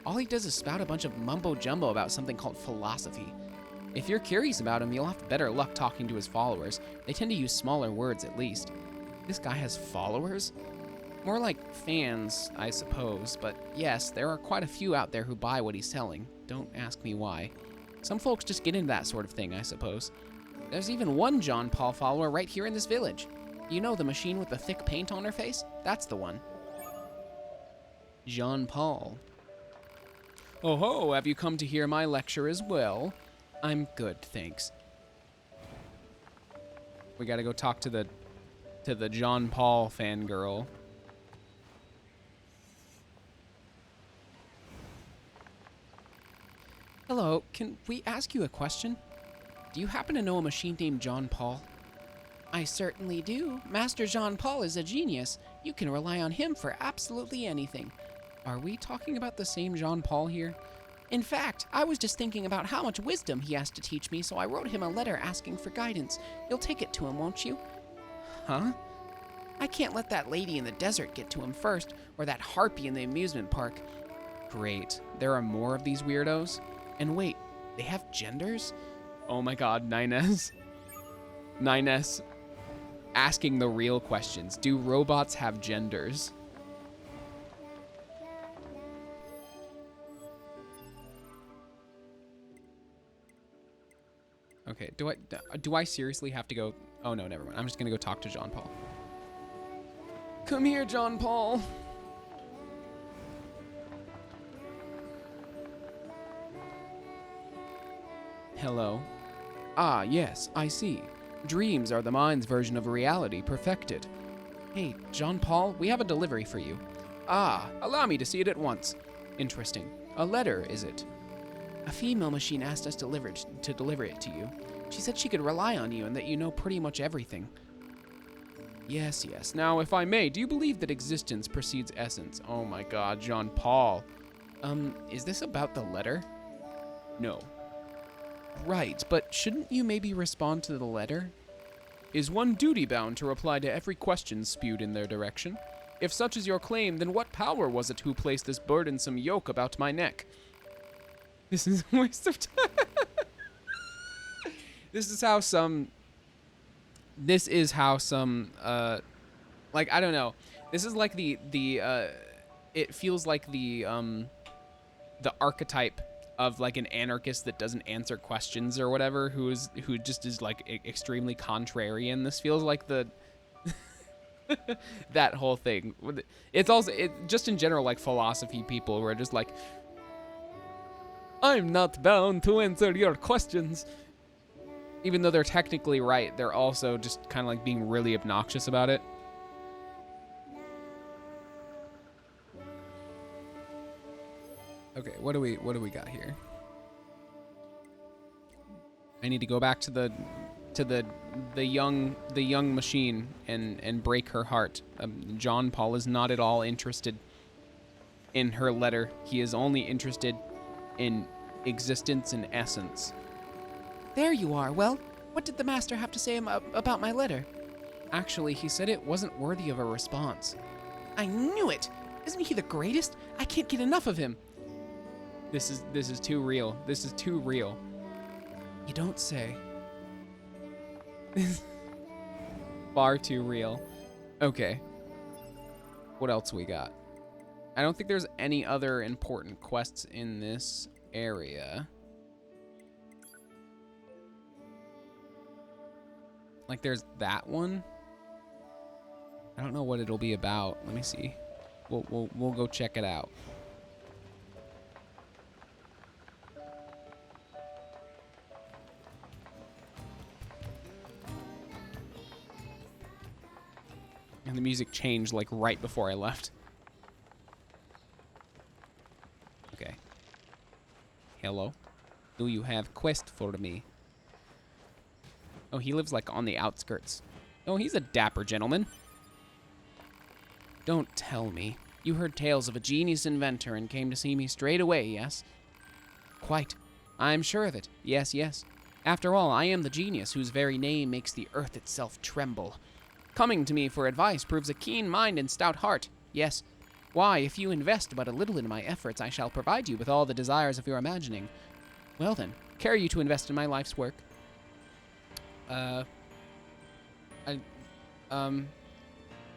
All he does is spout a bunch of mumbo-jumbo about something called philosophy. If you're curious about him, you'll have better luck talking to his followers. They tend to use smaller words, at least. This guy has followers? More like fans, I suppose, but yes, there are quite a few out there who buy what he's selling. Don't ask me why. Some folks just get into that sort of thing, I suppose. There's even one John Paul follower right here in this village. You know the machine with the thick paint on her face? That's the one. John Paul. Oh ho, have you come to hear my lecture as well? I'm good, thanks. We gotta go talk to the John Paul fangirl. Hello, can we ask you a question? Do you happen to know a machine named John Paul? I certainly do. Master John Paul is a genius. You can rely on him for absolutely anything. Are we talking about the same John Paul here? In fact, I was just thinking about how much wisdom he has to teach me, so I wrote him a letter asking for guidance. You'll take it to him, won't you? Huh? I can't let that lady in the desert get to him first, or that harpy in the amusement park. Great. There are more of these weirdos? And wait, They have genders? Oh my god, 9S. 9S asking the real questions. Do robots have genders? Okay, do I seriously have to go? Oh no, never mind. I'm just gonna go talk to John Paul. Come here, John Paul. Hello. Ah, yes, I see. Dreams are the mind's version of reality perfected. Hey, John Paul, we have a delivery for you. Ah, allow me to see it at once. Interesting. A letter, is it? A female machine asked us to deliver it to you. She said she could rely on you and that you know pretty much everything. Yes, yes. Now, if I may, do you believe that existence precedes essence? Oh my god, John Paul. Is this about the letter? No. Right, but shouldn't you maybe respond to the letter? Is one duty-bound to reply to every question spewed in their direction? If such is your claim, then what power was it who placed this burdensome yoke about my neck? This is a waste of time. This is how some, like, I don't know. This is like it feels like the archetype of like an anarchist that doesn't answer questions or whatever, who just is like extremely contrarian. This feels like the that whole thing. It's also just in general like philosophy people who are just like, I'm not bound to answer your questions. Even though they're technically right, they're also just kind of like being really obnoxious about it. Okay, what do we got here? I need to go back to the young machine and break her heart. John Paul is not at all interested in her letter. He is only interested in existence and essence. There you are. Well, what did the master have to say about my letter? Actually, he said it wasn't worthy of a response. I knew it! Isn't he the greatest? I can't get enough of him. This is too real. This is too real. You don't say. Far too real. Okay. What else we got? I don't think there's any other important quests in this area. Like there's that one. I don't know what it'll be about. Let me see. We'll go check it out. And the music changed like right before I left. Okay. Hello. Do you have quest for me? Oh, he lives like on the outskirts. Oh, he's a dapper gentleman. Don't tell me. You heard tales of a genius inventor and came to see me straight away, yes? Quite. I'm sure of it. Yes, yes. After all, I am the genius whose very name makes the earth itself tremble. Coming to me for advice proves a keen mind and stout heart. Yes. Why, if you invest but a little in my efforts, I shall provide you with all the desires of your imagining. Well then, care you to invest in my life's work?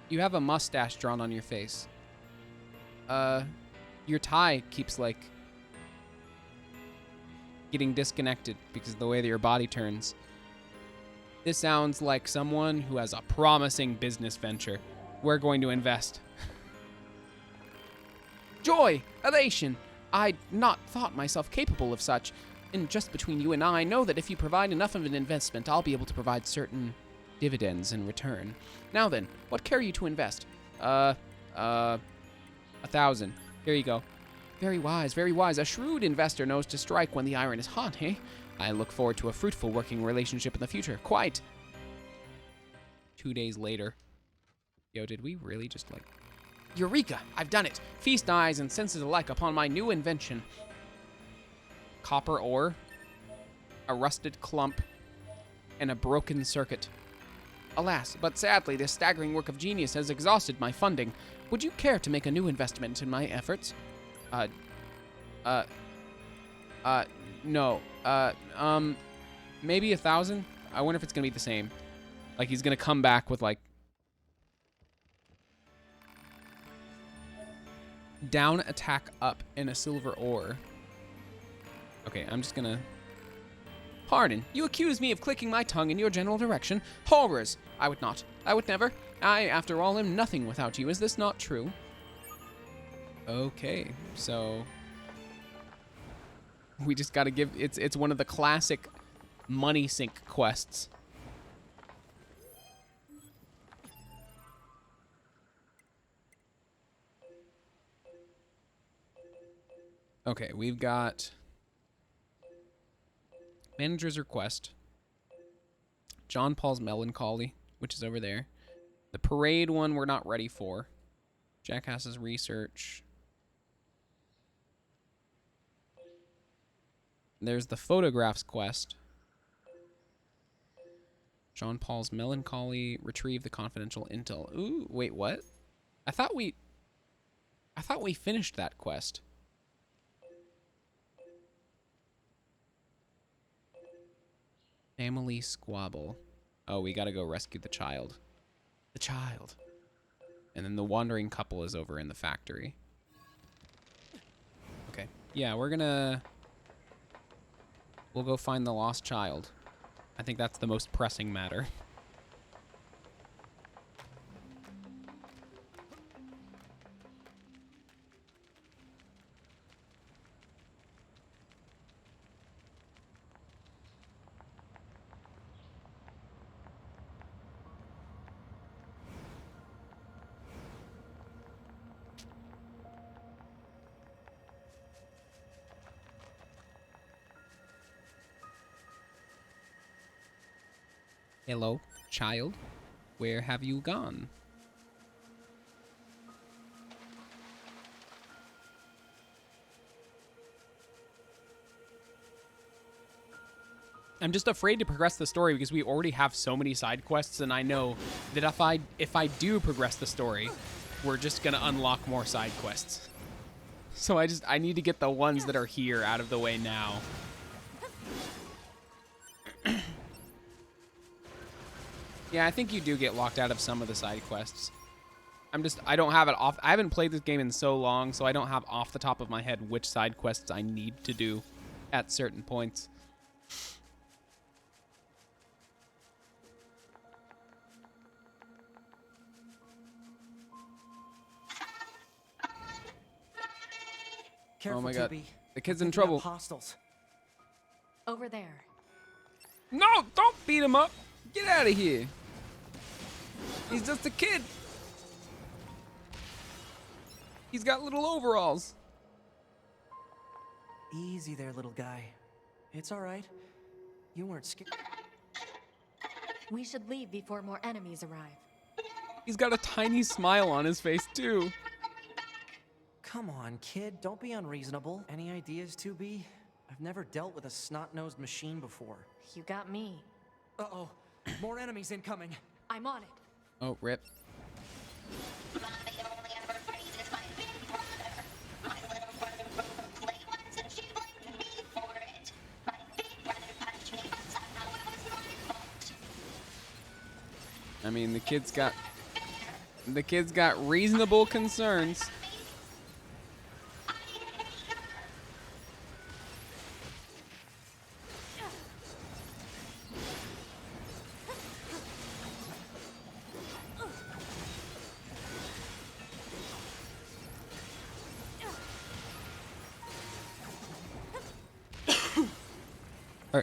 You have a mustache drawn on your face. Your tie keeps, like, getting disconnected because of the way that your body turns. This sounds like someone who has a promising business venture. We're going to invest. Joy! Elation! I'd not thought myself capable of such. And just between you and I know that if you provide enough of an investment, I'll be able to provide certain dividends in return. Now then, what care you to invest? 1,000. Here you go. Very wise, very wise. A shrewd investor knows to strike when the iron is hot, eh? I look forward to a fruitful working relationship in the future. Quite. 2 days later. Yo, did we really just like... Eureka! I've done it! Feast eyes and senses alike upon my new invention. Copper ore, a rusted clump, and a broken circuit. Alas, but sadly, this staggering work of genius has exhausted my funding. Would you care to make a new investment in my efforts? No. Maybe 1,000. I wonder if it's gonna be the same. Like he's gonna come back with like down, attack, up, and a silver ore. Okay, I'm just gonna. Pardon, you accuse me of clicking my tongue in your general direction. Horrors! I would not. I would never. I, after all, am nothing without you. Is this not true? Okay, so we just gotta give. It's one of the classic money sink quests. Okay, we've got manager's request, John Paul's melancholy, which is over there. The parade one we're not ready for. Jackass's research. There's the photographs quest. John Paul's melancholy, retrieve the confidential intel. Ooh, wait, what? I thought we finished that quest. Family squabble. Oh, we gotta go rescue the child. The child. And then the wandering couple is over in the factory. Okay. Yeah, we'll go find the lost child. I think that's the most pressing matter. Hello, child. Where have you gone? I'm just afraid to progress the story because we already have so many side quests, and I know that if I do progress the story, we're just gonna unlock more side quests. So I need to get the ones that are here out of the way now. Yeah, I think you do get locked out of some of the side quests. I don't have it off. I haven't played this game in so long, so I don't have off the top of my head which side quests I need to do at certain points. Careful, Oh my god. Tibby. The kid's I'm in picking up trouble. Hostiles. Over there. No, don't beat him up. Get out of here. He's just a kid. He's got little overalls. Easy there, little guy. It's all right. You weren't scared. We should leave before more enemies arrive. He's got a tiny smile on his face, too. Come on, kid. Don't be unreasonable. Any ideas, 2B? I've never dealt with a snot-nosed machine before. You got me. Uh-oh. More enemies incoming. I'm on it. Oh, rip. I mean, the kid's got reasonable concerns.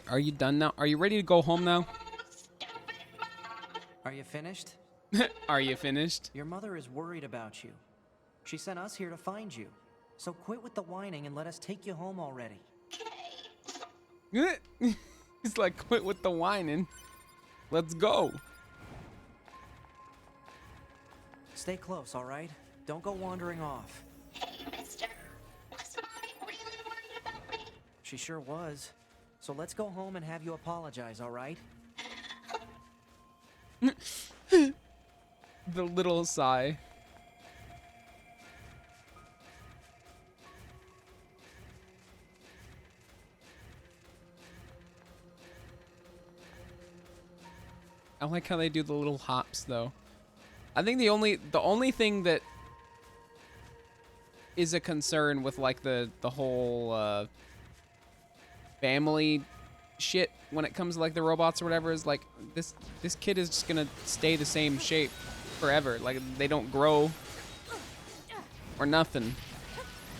Are you done now? Are you ready to go home now? Are you finished? Are you finished? Your mother is worried about you. She sent us here to find you. So quit with the whining and let us take you home already. He's like, quit with the whining. Let's go. Stay close, all right? Don't go wandering off. Hey, mister. Was Mommy really worried about me? She sure was. So let's go home and have you apologize, all right? The little sigh. I like how they do the little hops though. I think the only thing that is a concern with like the whole family shit when it comes to like the robots or whatever is like this kid is just gonna stay the same shape forever. Like they don't grow or nothing.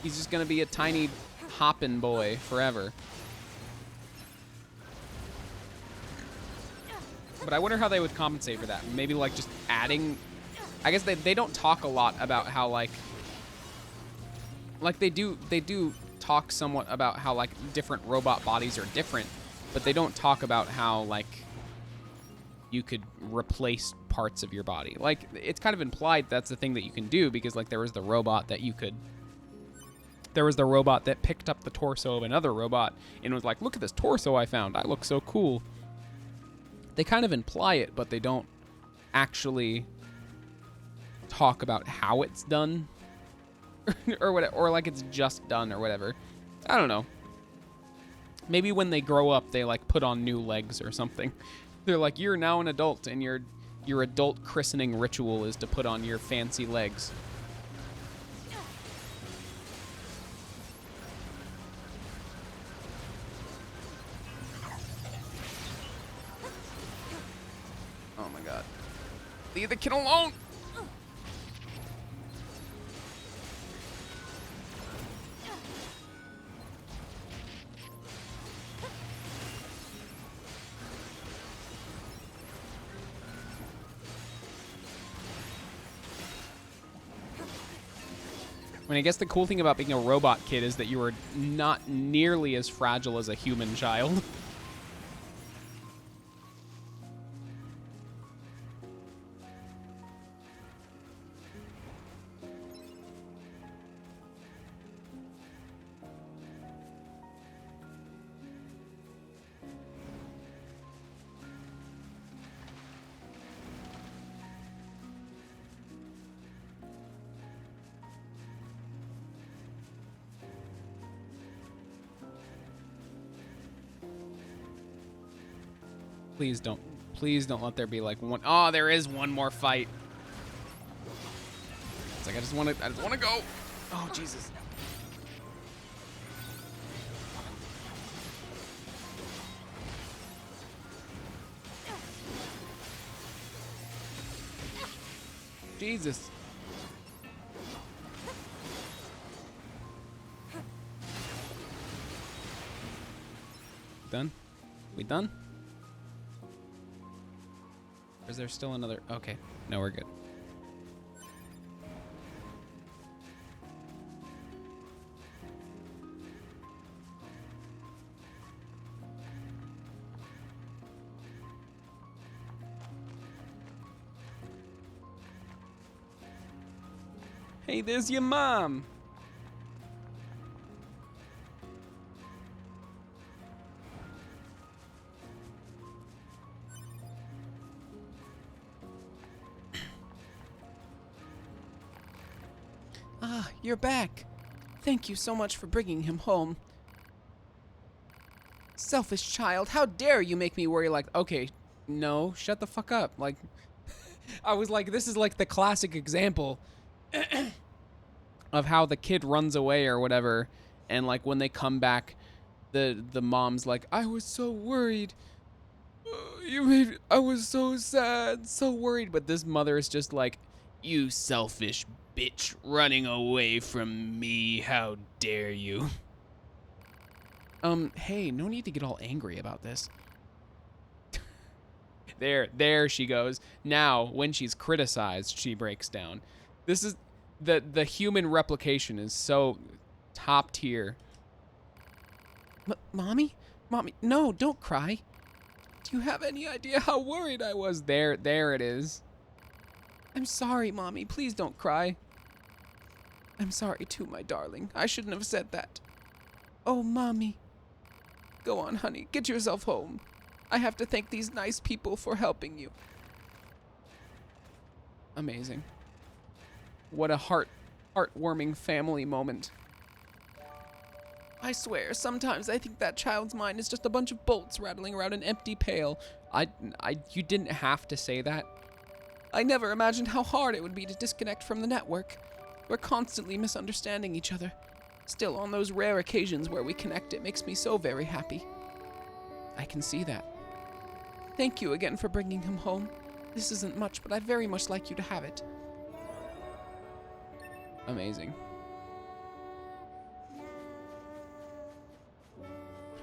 He's just gonna be a tiny hopping boy forever. But I wonder how they would compensate for that. Maybe like just adding, I guess they don't talk a lot about how like they do talk somewhat about how like different robot bodies are different, but they don't talk about how like you could replace parts of your body. Like it's kind of implied that's the thing that you can do because like there was the robot that picked up the torso of another robot and was like, look at this torso I found. I look so cool. They kind of imply it, but they don't actually talk about how it's done or whatever, or like it's just done or whatever. I don't know. Maybe when they grow up, they like put on new legs or something. They're like, you're now an adult and your adult christening ritual is to put on your fancy legs. Oh my god. Leave the kid alone! I mean, I guess the cool thing about being a robot kid is that you are not nearly as fragile as a human child. Please don't let there be like one. Oh, there is one more fight. It's like I just want to go. Oh, Jesus. Jesus. Done? We done? Or is there still another? Okay. No, we're good. Hey, there's your mom. Ah, you're back. Thank you so much for bringing him home. Selfish child, how dare you make me worry like, okay, no, shut the fuck up. Like, I was like, this is like the classic example of how the kid runs away or whatever, and like when they come back, the mom's like, I was so worried. I was so sad, so worried. But this mother is just like, you selfish bitch, running away from me, how dare you? Hey, no need to get all angry about this. There she goes. Now, when she's criticized, she breaks down. This is, the human replication is so top tier. Mommy? Mommy, no, don't cry. Do you have any idea how worried I was? There it is. I'm sorry, Mommy. Please don't cry. I'm sorry too, my darling. I shouldn't have said that. Oh, Mommy. Go on, honey. Get yourself home. I have to thank these nice people for helping you. Amazing. What a heartwarming family moment. I swear, sometimes I think that child's mind is just a bunch of bolts rattling around an empty pail. You didn't have to say that. I never imagined how hard it would be to disconnect from the network. We're constantly misunderstanding each other. Still, on those rare occasions where we connect, it makes me so very happy. I can see that. Thank you again for bringing him home. This isn't much, but I very much like you to have it. Amazing.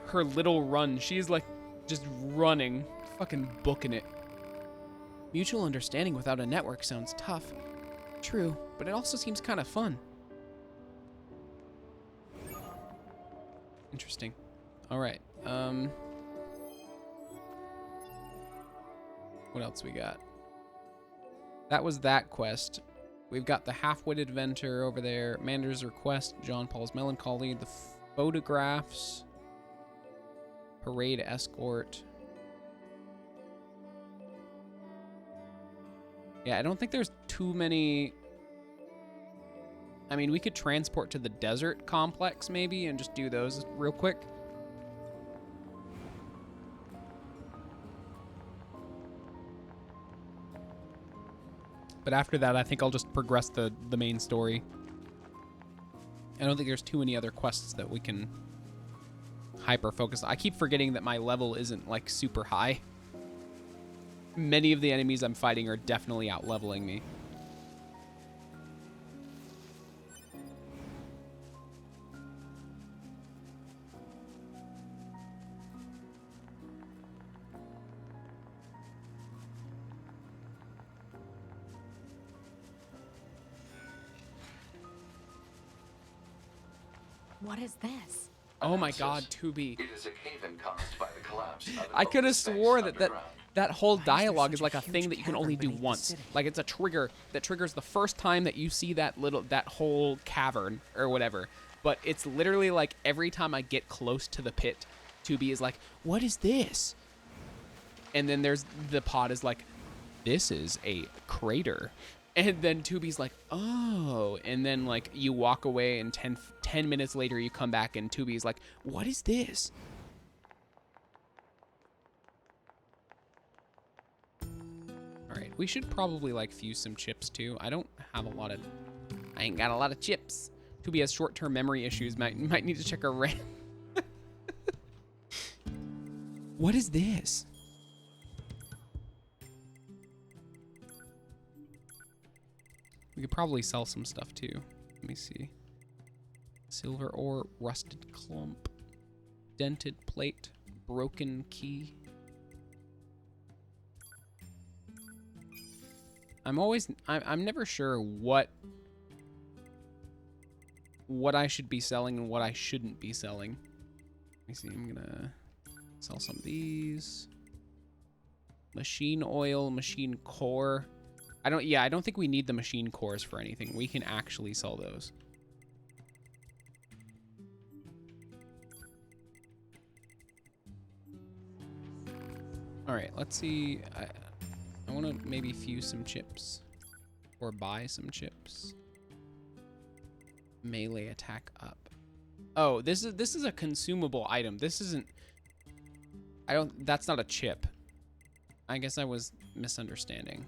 Her little run, she is like just running, fucking booking it. Mutual understanding without a network sounds tough. True, but it also seems kind of fun. Interesting. All right. What else we got? That was that quest. We've got the half-witted Venter over there. Mander's request, John Paul's melancholy, the photographs, parade escort. Yeah, I don't think there's too many. I mean, we could transport to the desert complex maybe and just do those real quick. But after that, I think I'll just progress the main story. I don't think there's too many other quests that we can hyper-focus. I keep forgetting that my level isn't, like, super high. Many of the enemies I'm fighting are definitely out-leveling me. What is this? Oh my god, 2B. It is a cave-in caused by the collapse of I could have open space swore that underground. that whole Why is there dialogue such is a like a huge thing that you can cavern only do beneath the once. city? Like it's a trigger that triggers the first time that you see that whole cavern or whatever. But it's literally like every time I get close to the pit, 2B is like, "What is this?" And then there's the pod is like, "This is a crater." And then 2B's like, "Oh." And then like you walk away and 10 minutes later you come back and 2B's like, "What is this?" All right, we should probably like fuse some chips too. I ain't got a lot of chips. 2B has short-term memory issues. Might need to check our RAM. What is this? We could probably sell some stuff too. Let me see. Silver ore, rusted clump, dented plate, broken key. I'm never sure what I should be selling and what I shouldn't be selling. Let me see, I'm gonna sell some of these. Machine oil, machine core. I don't think we need the machine cores for anything. We can actually sell those. All right, let's see. I want to maybe fuse some chips or buy some chips. Melee attack up. Oh, this is a consumable item. This isn't. That's not a chip. I guess I was misunderstanding.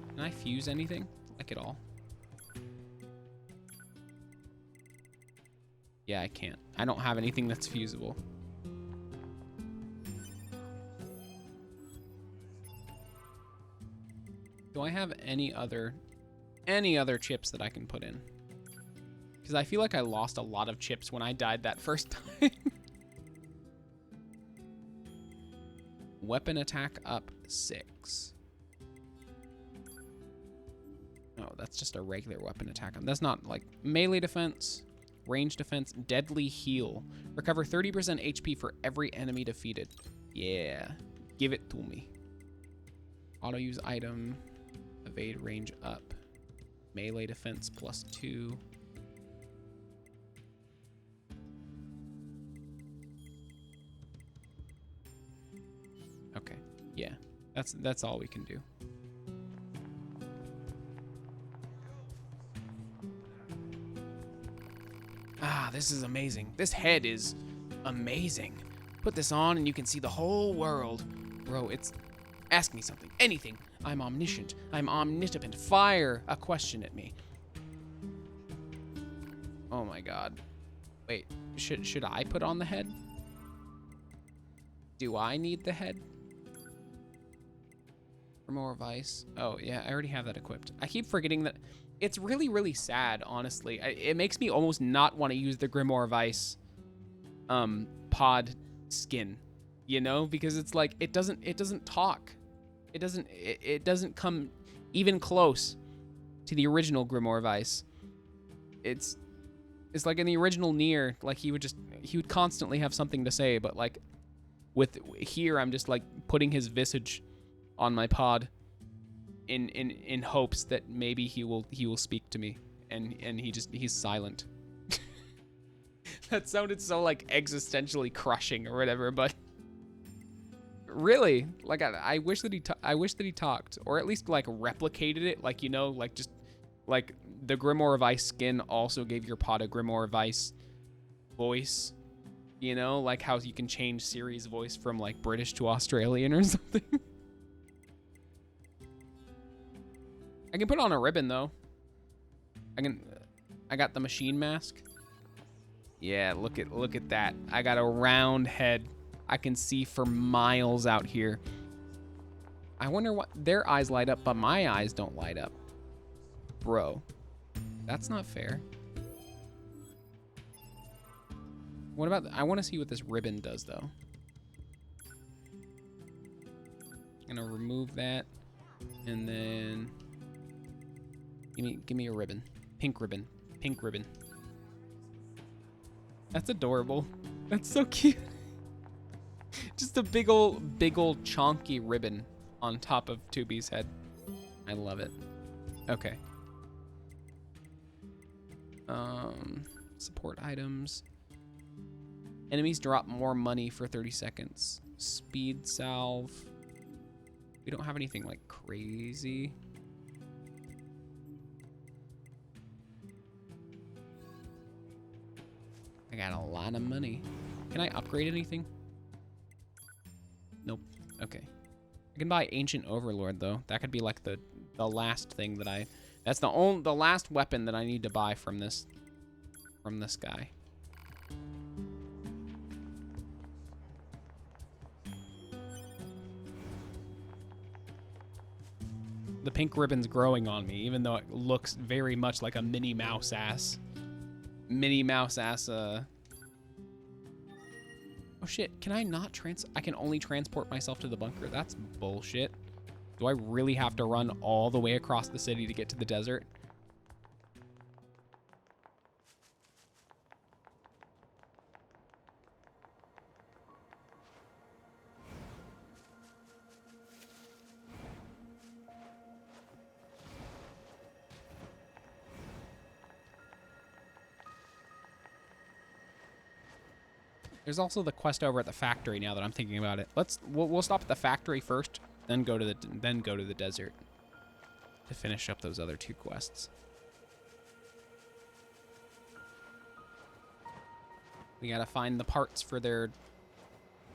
Can I fuse anything? Like at all? Yeah, I can't. I don't have anything that's fusible. Do I have any other chips that I can put in? Because I feel like I lost a lot of chips when I died that first time. Weapon attack up 6. Oh, that's just a regular weapon attack. That's not like melee defense, range defense, deadly heal. Recover 30% HP for every enemy defeated. Yeah, give it to me. Auto use item, evade range up, melee defense +2. Okay, yeah, that's all we can do. this is amazing. This head is amazing. Put this on and you can see the whole world. Bro, ask me something, anything. I'm omniscient. I'm omnipotent. Fire a question at me. Oh my god. Wait, should I put on the head? Do I need the head? For more vice. Oh yeah, I already have that equipped. I keep forgetting that. It's really, really sad, honestly. It makes me almost not want to use the Grimoire Vice pod skin, you know, because it's like it doesn't talk. It doesn't come even close to the original Grimoire Vice. It's like in the original Nier, like he would constantly have something to say, but like with here I'm just like putting his visage on my pod in hopes that maybe he will speak to me, and he's silent. That sounded so like existentially crushing or whatever, but really, like I wish that he talked, or at least like replicated it, like, you know, like just like the Grimoire Vice skin also gave your pod a Grimoire Vice voice, you know, like how you can change Siri's voice from like British to Australian or something. I can put on a ribbon though. I got the machine mask. Yeah, look at that. I got a round head. I can see for miles out here. I wonder what their eyes light up, but my eyes don't light up. Bro, that's not fair. What about, I want to see what this ribbon does though. I'm gonna remove that, and then give me a ribbon. Pink ribbon. Pink ribbon. That's adorable. That's so cute. Just a big old chonky ribbon on top of 2B's head. I love it. Okay. Support items. Enemies drop more money for 30 seconds. Speed salve. We don't have anything like crazy. I got a lot of money. Can I upgrade anything? Nope. Okay. I can buy Ancient Overlord though. That could be like the last thing that that's the last weapon that I need to buy from this guy. The pink ribbon's growing on me, even though it looks very much like a Minnie Mouse ass. Oh shit, can I not I can only transport myself to the bunker? That's bullshit. Do I really have to run all the way across the city to get to the desert? There's also the quest over at the factory now that I'm thinking about it. We'll stop at the factory first, then go to the desert to finish up those other two quests. We gotta find the parts for their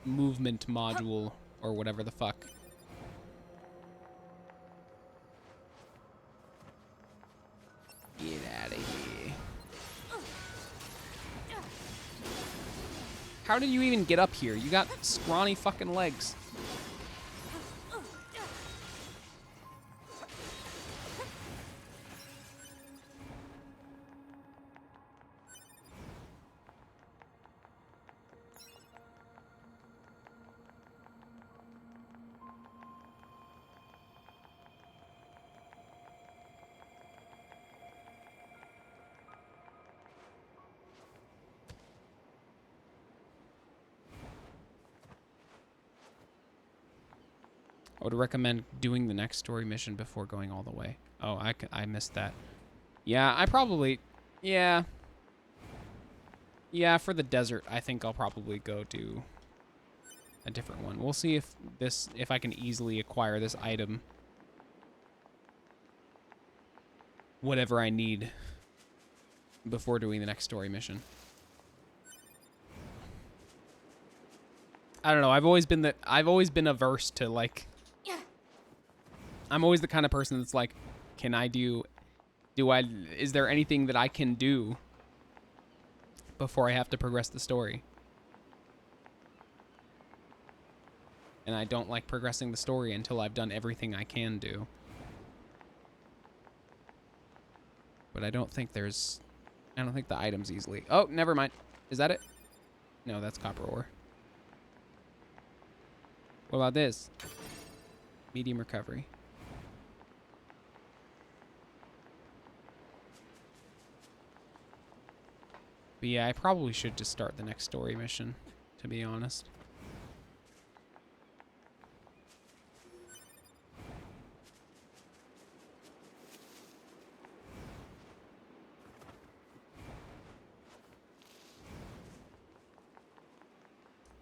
movement module or whatever the fuck. Get out of here. How did you even get up here? You got scrawny fucking legs. I would recommend doing the next story mission before going all the way. Oh, I missed that. Yeah, I probably... Yeah. Yeah, for the desert, I think I'll probably go do a different one. We'll see if I can easily acquire this item. Whatever I need before doing the next story mission. I don't know. I've always been averse to like. I'm always the kind of person that's like, can I do? Is there anything that I can do before I have to progress the story? And I don't like progressing the story until I've done everything I can do. But I don't think the item's easily. Oh, never mind. Is that it? No, that's copper ore. What about this? Medium recovery. But yeah, I probably should just start the next story mission, to be honest.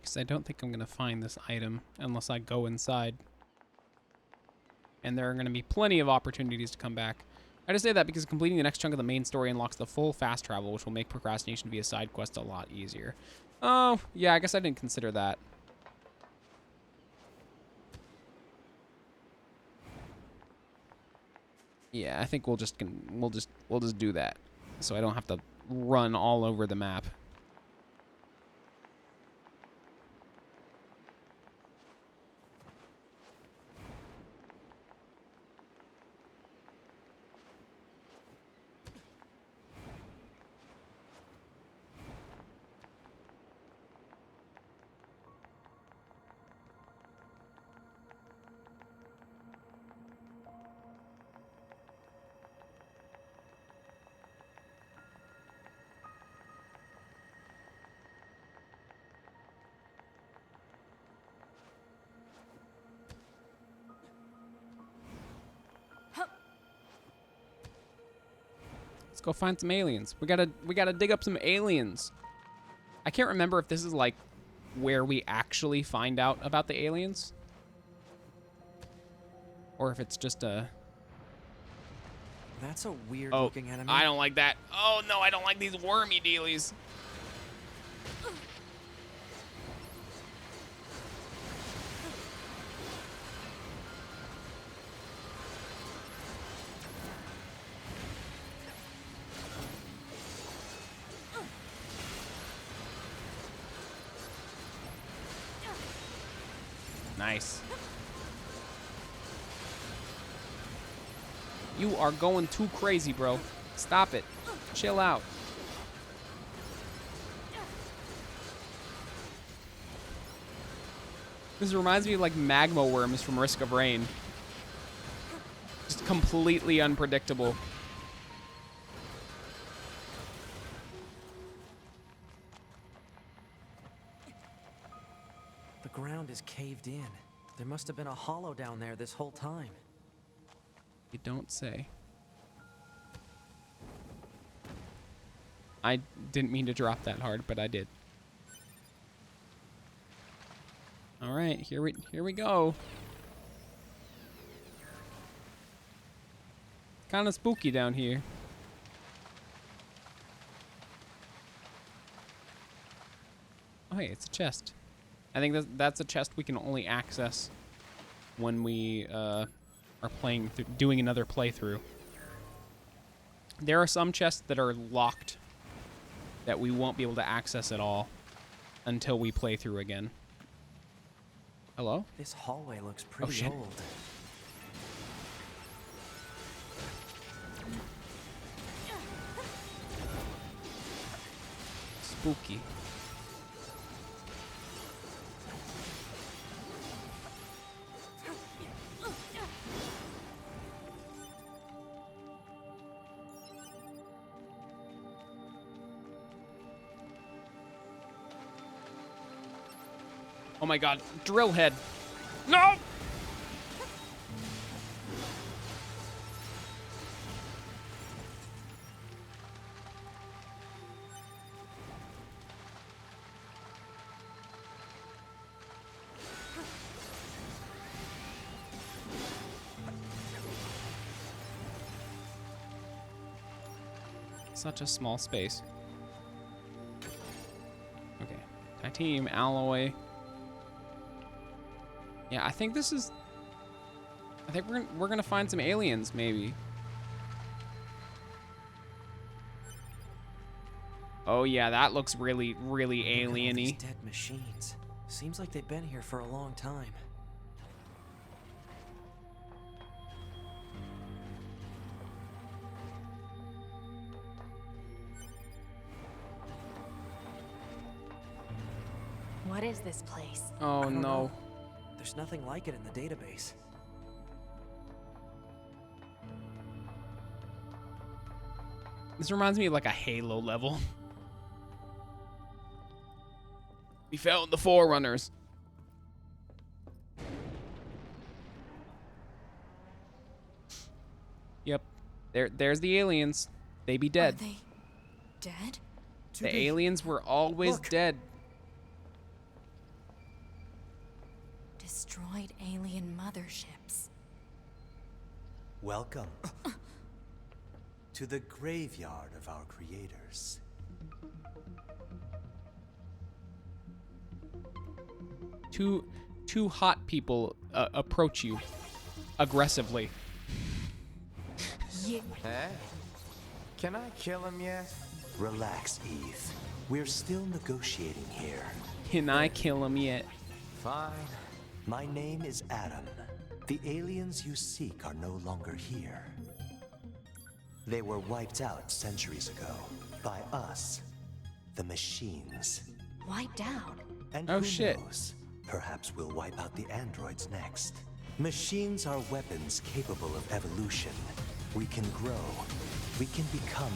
Because I don't think I'm going to find this item unless I go inside. And there are going to be plenty of opportunities to come back. I just say that because completing the next chunk of the main story unlocks the full fast travel, which will make procrastination via side quest a lot easier. Oh, yeah, I guess I didn't consider that. Yeah, I think we'll just do that, so I don't have to run all over the map. Let's go find some aliens. We gotta dig up some aliens. I can't remember if this is like where we actually find out about the aliens, or if it's just a. That's a weird Oh, looking enemy. I don't like that. Oh no, I don't like these wormy dealies. Nice. You are going too crazy, bro. Stop it. Chill out. This reminds me of like magma worms from Risk of Rain. Just completely unpredictable. The ground is caved in. There must have been a hollow down there this whole time. You don't say. I didn't mean to drop that hard, but I did. All right, here we go. Kind of spooky down here. Oh, hey, it's a chest. I think that's a chest we can only access when we are doing another playthrough. There are some chests that are locked that we won't be able to access at all until we play through again. Hello? This hallway looks pretty shit. old. Spooky. Oh my god, drill head. No! Such a small space. Okay. Titanium alloy. Yeah, I think this is... I think we're gonna find some aliens, maybe. Oh yeah, that looks really, really Look at all these alien-y. dead machines. Seems like they've been here for a long time. What is this place? Oh I don't no. know. There's nothing like it in the database. This reminds me of like a Halo level. We found the Forerunners. Yep. There's the aliens. They be dead. Are they dead? The aliens were always Look. dead. Destroyed alien motherships. Welcome to the graveyard of our creators. Two hot people approach you aggressively. Yeah. Hey, can I kill him yet? Relax, Eve. We're still negotiating here. Can I kill him yet? Fine. My name is Adam. The aliens you seek are no longer here. They were wiped out centuries ago by us, the machines. Wiped out. And Oh, who shit. knows? Perhaps we'll wipe out the androids next. Machines are weapons capable of evolution. We can grow. We can become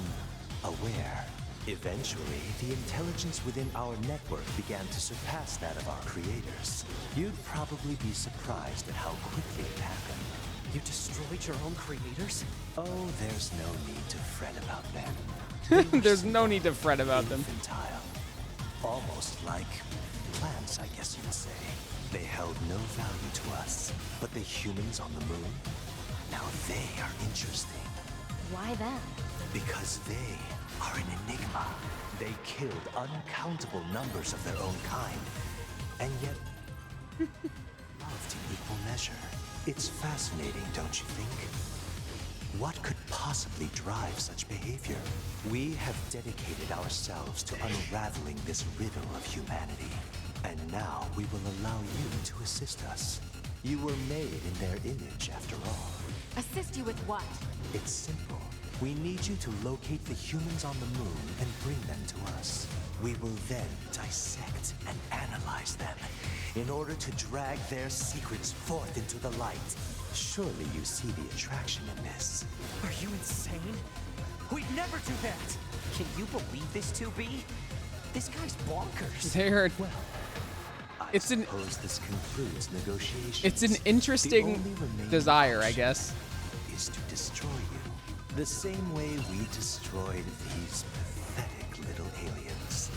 aware. Eventually, the intelligence within our network began to surpass that of our creators. You'd probably be surprised at how quickly it happened. You destroyed your own creators? Oh, there's no need to fret about them. There's no need to fret about them. Infantile. Almost like plants, I guess you'd say. They held no value to us. But the humans on the moon? Now they are interesting. Why them? Because they are an enigma. They killed uncountable numbers of their own kind. And yet, loved in equal measure. It's fascinating, don't you think? What could possibly drive such behavior? We have dedicated ourselves to unraveling this riddle of humanity. And now we will allow you to assist us. You were made in their image, after all. Assist you with what? It's simple. We need you to locate the humans on the moon and bring them to us. We will then dissect and analyze them in order to drag their secrets forth into the light. Surely you see the attraction in this. Are you insane? We'd never do that! Can you believe this, 2B? This guy's bonkers. They're Well, I It's an- suppose this concludes negotiations. it's an The interesting only remaining desire, I option guess. is to destroy you. The same way we destroyed these pathetic little aliens.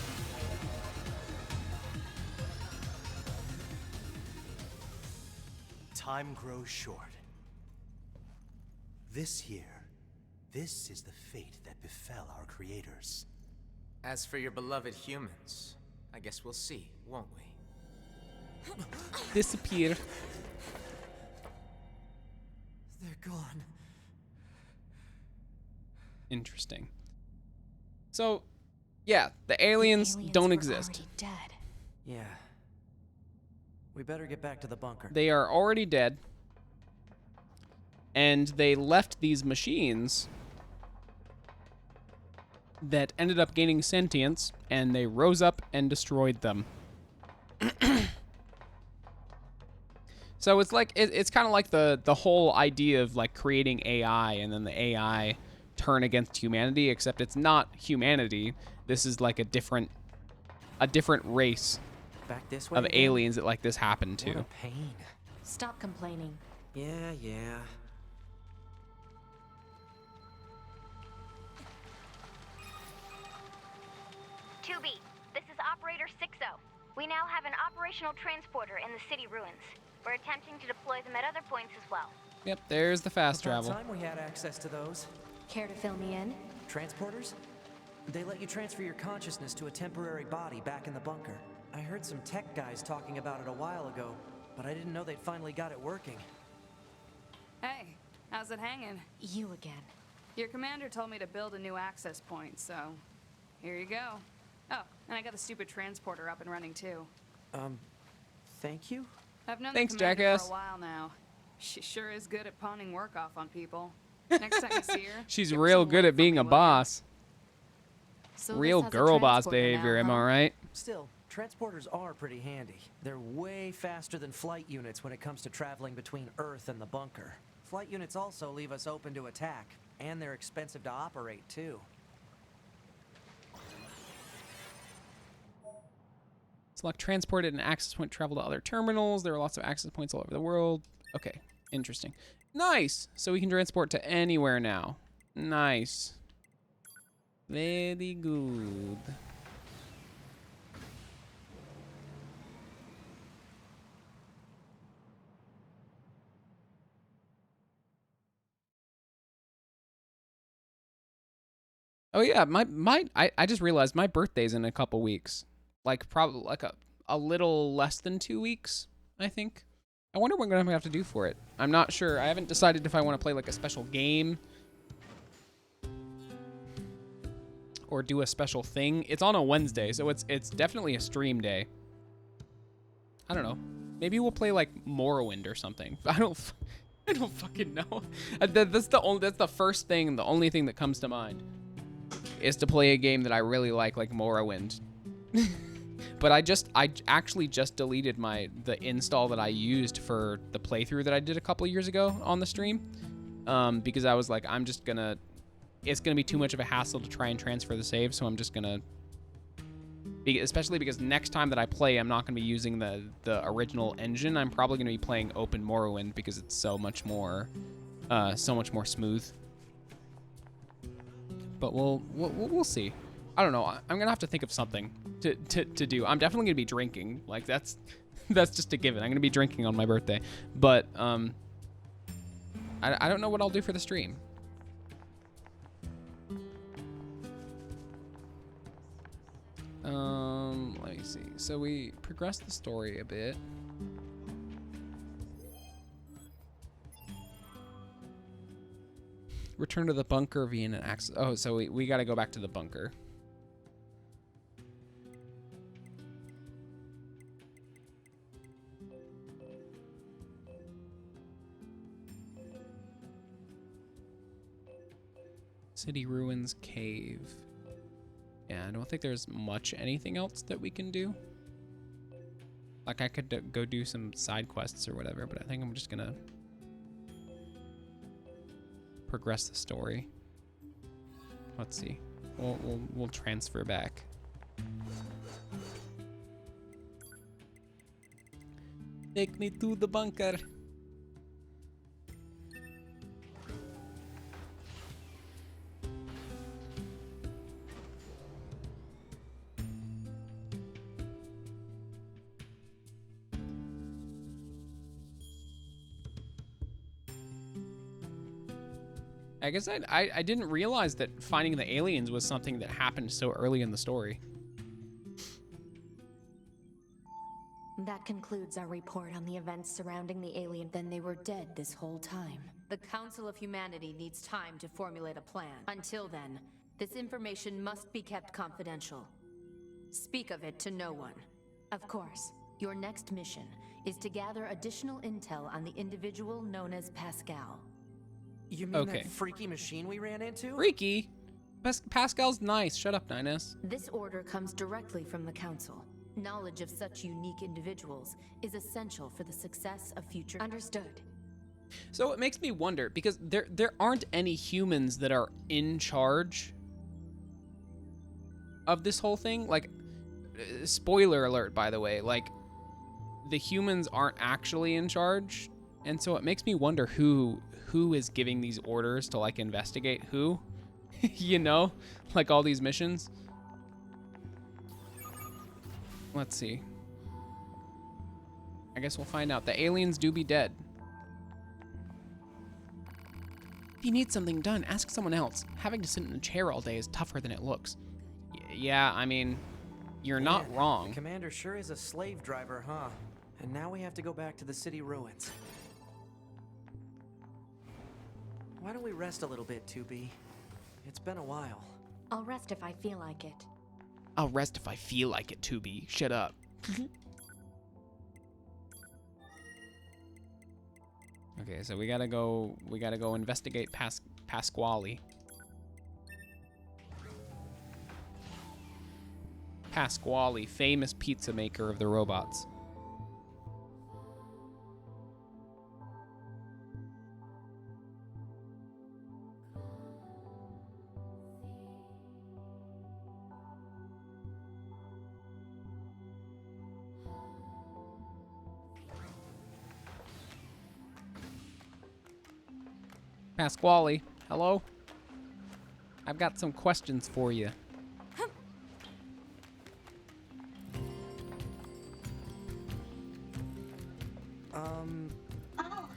Time grows short. This year, this is the fate that befell our creators. As for your beloved humans, I guess we'll see, won't we? Disappear. They're gone. Interesting. So, yeah, the aliens don't were exist. already dead. Yeah. We better get back to the bunker. They are already dead. And they left these machines that ended up gaining sentience, and they rose up and destroyed them. So it's like it's kind of like the whole idea of like creating AI and then the AI turn against humanity, except it's not humanity. This is like a different race Back this way of again? aliens that like this happened What to. a pain. Stop complaining. Yeah. 2B, this is Operator 60. We now have an operational transporter in the city ruins. We're attempting to deploy them at other points as well. Yep, there's the fast About travel. time we had access to those. Care to fill me in? Transporters? They let you transfer your consciousness to a temporary body back in the bunker. I heard some tech guys talking about it a while ago. but I didn't know they'd finally got it working. Hey, how's it hanging? You again. Your commander told me to build a new access point, so here you go. Oh, and I got the stupid transporter up and running too. Thank you? I've known Thanks, the commander jackass. for a while now. She sure is good at pawning work off on people. Next time you see her, She's give her real some good work at for being me, a will ya? boss. So Real this has a girl boss transporter now, behavior, am I huh? right? Still, transporters are pretty handy. They're way faster than flight units when it comes to traveling between Earth and the bunker. Flight units also leave us open to attack, and they're expensive to operate, too. Select transported and access point travel to other terminals. There are lots of access points all over the world. Okay, interesting. Nice. So we can transport to anywhere now. Nice. Very good. Oh yeah, I just realized my birthday's in a couple weeks. Like probably like a little less than 2 weeks, I think. I wonder what I'm gonna have to do for it. I'm not sure. I haven't decided if I want to play like a special game or do a special thing. It's on a Wednesday, so it's definitely a stream day. I don't know. Maybe we'll play like Morrowind or something. I don't fucking know. That's the first thing, the only thing that comes to mind is to play a game that I really like Morrowind. But I actually just deleted the install that I used for the playthrough that I did a couple of years ago on the stream, because I was like, it's gonna be too much of a hassle to try and transfer the save, so I'm just gonna, especially because next time that I play, I'm not gonna be using the original engine. I'm probably gonna be playing Open Morrowind because it's so much more smooth. But we'll see. I don't know. I'm gonna have to think of something to do. I'm definitely gonna be drinking. Like that's just a given. I'm gonna be drinking on my birthday. But I don't know what I'll do for the stream. Let me see. So we progressed the story a bit. Return to the bunker via an access. Oh, so we got to go back to the bunker. City ruins, cave. Yeah, I don't think there's much anything else that we can do. Like I could go do some side quests or whatever, but I think I'm just gonna progress the story. Let's see. We'll transfer back. Take me to the bunker. I guess I didn't realize that finding the aliens was something that happened so early in the story. That concludes our report on the events surrounding the alien. Then they were dead this whole time. The Council of Humanity needs time to formulate a plan. Until then, this information must be kept confidential. Speak of it to no one. Of course, your next mission is to gather additional intel on the individual known as Pascal. You mean that freaky machine we ran into? Freaky? Pascal's nice. Shut up, Ninus. This order comes directly from the Council. Knowledge of such unique individuals is essential for the success of future... Understood. So it makes me wonder, because there aren't any humans that are in charge of this whole thing. Like, spoiler alert, by the way, like, the humans aren't actually in charge. And so it makes me wonder who is giving these orders to, like, investigate who, you know, like all these missions. Let's see. I guess we'll find out. The aliens do be dead. If you need something done, ask someone else. Having to sit in a chair all day is tougher than it looks. Yeah, I mean, you're not wrong. The commander sure is a slave driver, huh? And now we have to go back to the city ruins. Why don't we rest a little bit, 2B? It's been a while. I'll rest if I feel like it. I'll rest if I feel like it, 2B. Shut up. Okay, so we gotta go investigate Pasquale. Pasquale, famous pizza maker of the robots. Pasquale, hello? I've got some questions for you. Oh,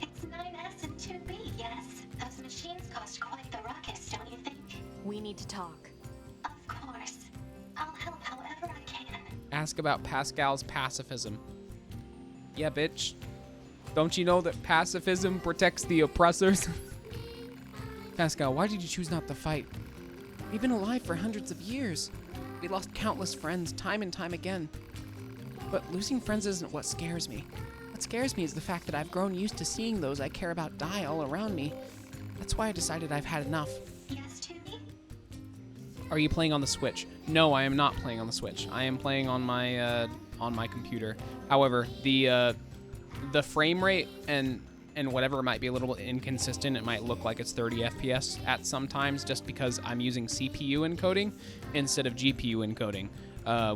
it's 9S and 2B, yes. Those machines cost quite the ruckus, don't you think? We need to talk. Of course. I'll help however I can. Ask about Pascal's pacifism. Yeah, bitch. Don't you know that pacifism protects the oppressors? Pascal, why did you choose not to fight? We've been alive for hundreds of years. We lost countless friends time and time again. But losing friends isn't what scares me. What scares me is the fact that I've grown used to seeing those I care about die all around me. That's why I decided I've had enough. Yes, 2B? Are you playing on the Switch? No, I am not playing on the Switch. I am playing on my computer. However, the frame rate and whatever might be a little bit inconsistent. It might look like it's 30 FPS at sometimes just because I'm using CPU encoding instead of GPU encoding,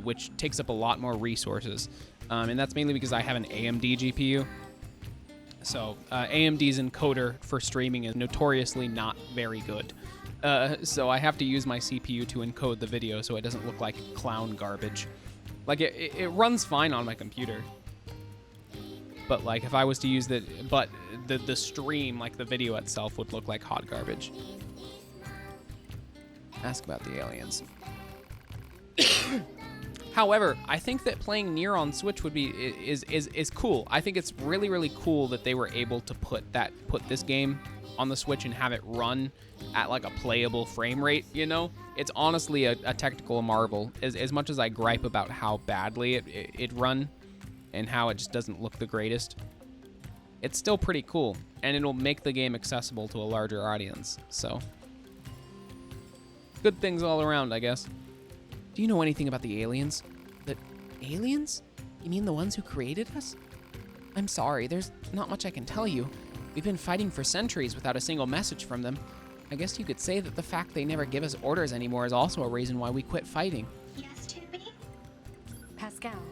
which takes up a lot more resources. And that's mainly because I have an AMD GPU. So AMD's encoder for streaming is notoriously not very good. So I have to use my CPU to encode the video so it doesn't look like clown garbage. Like it runs fine on my computer. But like if I was to use the stream, like the video itself would look like hot garbage. Ask about the aliens. However, I think that playing Nier on Switch would be is cool. I think it's really, really cool that they were able to put this game on the Switch and have it run at like a playable frame rate, you know? It's honestly a technical marvel. As much as I gripe about how badly it run and how it just doesn't look the greatest, it's still pretty cool, and it'll make the game accessible to a larger audience, so. Good things all around, I guess. Do you know anything about the aliens? The aliens? You mean the ones who created us? I'm sorry, there's not much I can tell you. We've been fighting for centuries without a single message from them. I guess you could say that the fact they never give us orders anymore is also a reason why we quit fighting. Yes, 2B? Pascal,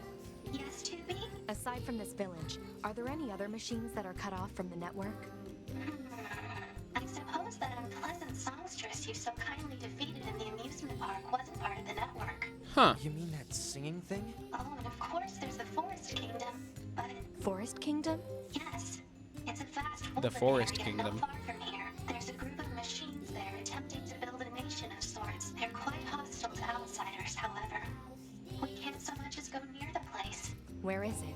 Yes, 2B? aside from this village, are there any other machines that are cut off from the network? I suppose that unpleasant songstress you so kindly defeated in the amusement park wasn't part of the network. Huh. You mean that singing thing? Oh, and of course there's the Forest Kingdom, but... Forest Kingdom? Yes. It's a vast The woodland Forest area Kingdom. not far from here. There's a group of machines there attempting to build a nation of sorts. They're quite hostile to outsiders, however. We can't so much as go near the place. Where is it?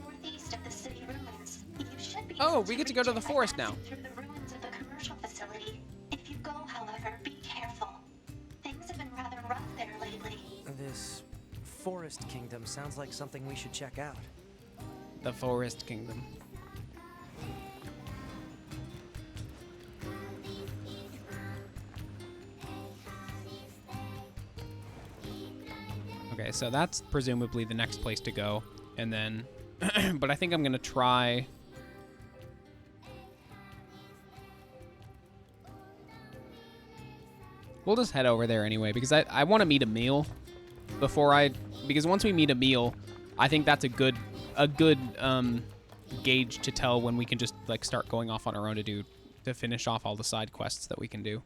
Northeast of the city ruins. You should be Oh, able we get to go to the reach it by forest now. passing through the ruins of the commercial facility. If you go, however, be careful. Things have been rather rough there lately. This Forest Kingdom sounds like something we should check out. The Forest Kingdom. Okay, so that's presumably the next place to go. And then, but I think I'm gonna try. We'll just head over there anyway, because I want to meet a meal because once we meet a meal, I think that's a good gauge to tell when we can just like start going off on our own to finish off all the side quests that we can do.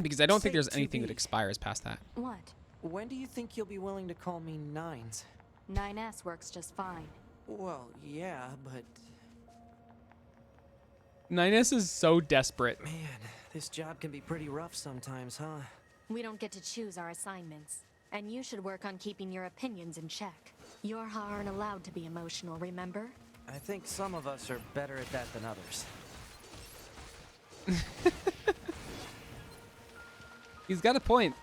Because I don't think there's anything that expires past that. What? When do you think you'll be willing to call me Nines? 9S works just fine. Well, yeah, but... 9S is so desperate. Man, this job can be pretty rough sometimes, huh? We don't get to choose our assignments, and you should work on keeping your opinions in check. Yorha aren't allowed to be emotional, remember? I think some of us are better at that than others. He's got a point.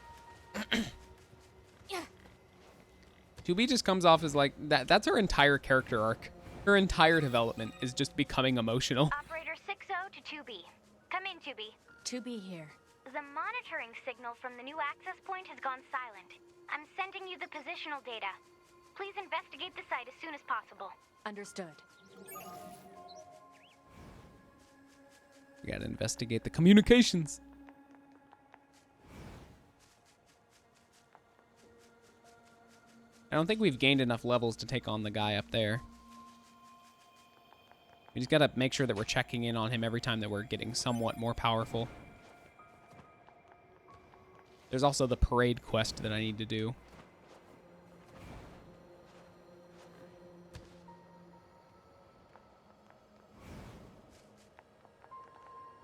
2B just comes off as like that. That's her entire character arc. Her entire development is just becoming emotional. Operator 60 to 2B. Come in, 2B. 2B here. The monitoring signal from the new access point has gone silent. I'm sending you the positional data. Please investigate the site as soon as possible. Understood. We gotta investigate the communications. I don't think we've gained enough levels to take on the guy up there. We just gotta make sure that we're checking in on him every time that we're getting somewhat more powerful. There's also the parade quest that I need to do.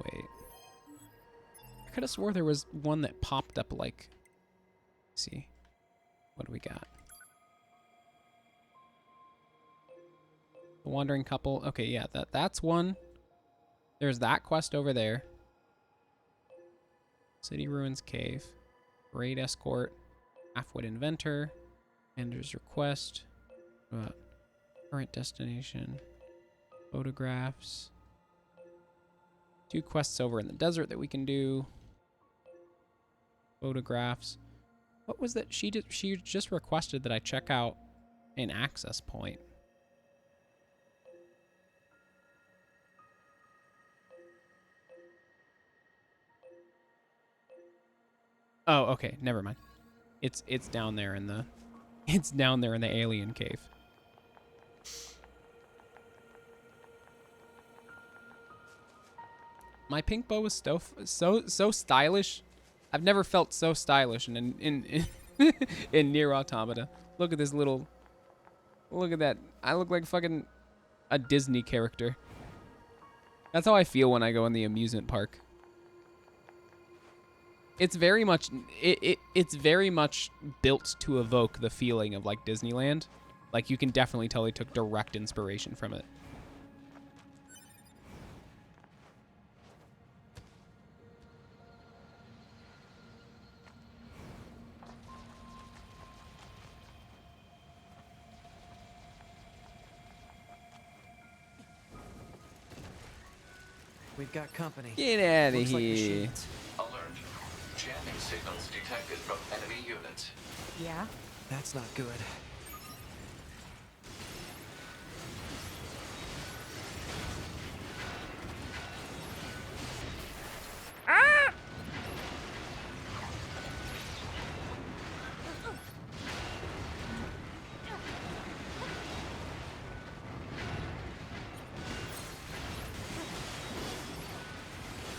Wait. I could have swore there was one that popped up like... Let's see. What do we got? The Wandering Couple. Okay, yeah, that's one. There's that quest over there. City Ruins Cave. Raid Escort. Halfwit Inventor. Ender's Request. Current destination. Photographs. 2 quests over in the desert that we can do. Photographs. What was that? She just requested that I check out an access point. Oh, okay. Never mind. It's down there in the alien cave. My pink bow is so stylish. I've never felt so stylish in Nier Automata. Look at this little. Look at that. I look like fucking a Disney character. That's how I feel when I go in the amusement park. It's very much it's very much built to evoke the feeling of like Disneyland. Like you can definitely tell they took direct inspiration from it. We've got company. Get out of Looks like here. machines. Alert. Jamming signals detected from enemy units. Yeah? That's not good.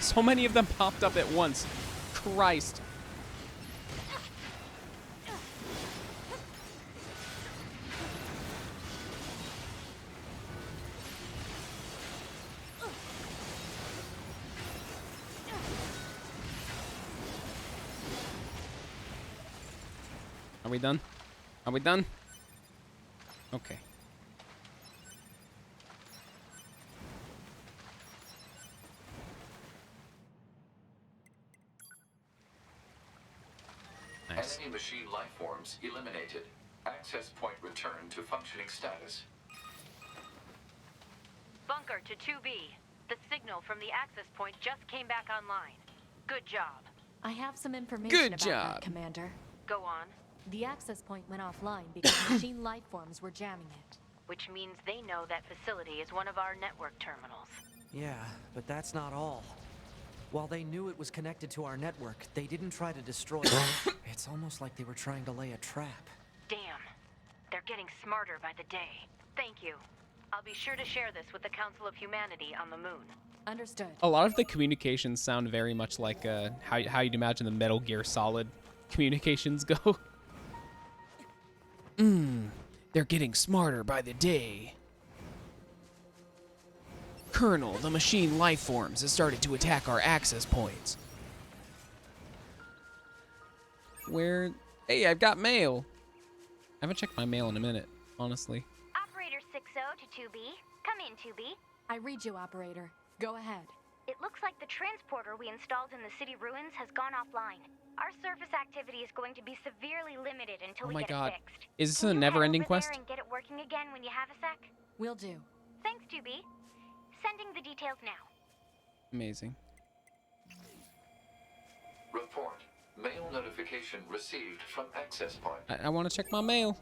So many of them popped up at once. Christ. Are we done? Are we done? Okay. Nice. Enemy machine life forms eliminated. Access point returned to functioning status. Bunker to 2B. The signal from the access point just came back online. Good job. I have some information Good about job. that, Commander. Go on. The access point went offline because machine life forms were jamming it. Which means they know that facility is one of our network terminals. Yeah, but that's not all. While they knew it was connected to our network, they didn't try to destroy it. It's almost like they were trying to lay a trap. Damn. They're getting smarter by the day. Thank you. I'll be sure to share this with the Council of Humanity on the moon. Understood. A lot of the communications sound very much like how you'd imagine the Metal Gear Solid communications go. They're getting smarter by the day. Colonel, the machine life forms has started to attack our access points. Where? Hey, I've got mail. I haven't checked my mail in a minute. honestly. Operator 60 to 2B. Come in, 2B. I read you, operator. Go ahead. It looks like the transporter we installed in the city ruins has gone offline. Our surface activity is going to be severely limited until Oh we my get God. it fixed. Is this Can a you head never-ending over quest? there and get it working again when you have a sec? Will do. Thanks, 2B. Sending the details now. Amazing. Report. Mail notification received from access point. I want to check my mail.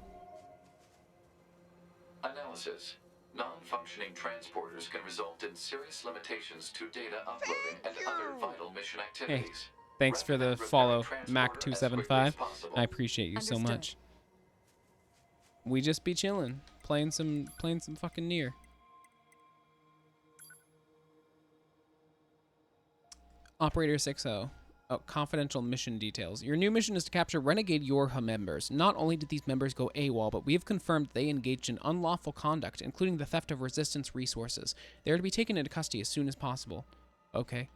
Analysis. Non-functioning transporters can result in serious limitations to data uploading and other vital mission activities. Thanks for the follow, Mac275. I appreciate you so much. We just be chilling, playing some fucking Nier. Operator 60. Oh, confidential mission details. Your new mission is to capture renegade Yorha members. Not only did these members go AWOL, but we have confirmed they engaged in unlawful conduct, including the theft of resistance resources. They are to be taken into custody as soon as possible. Okay.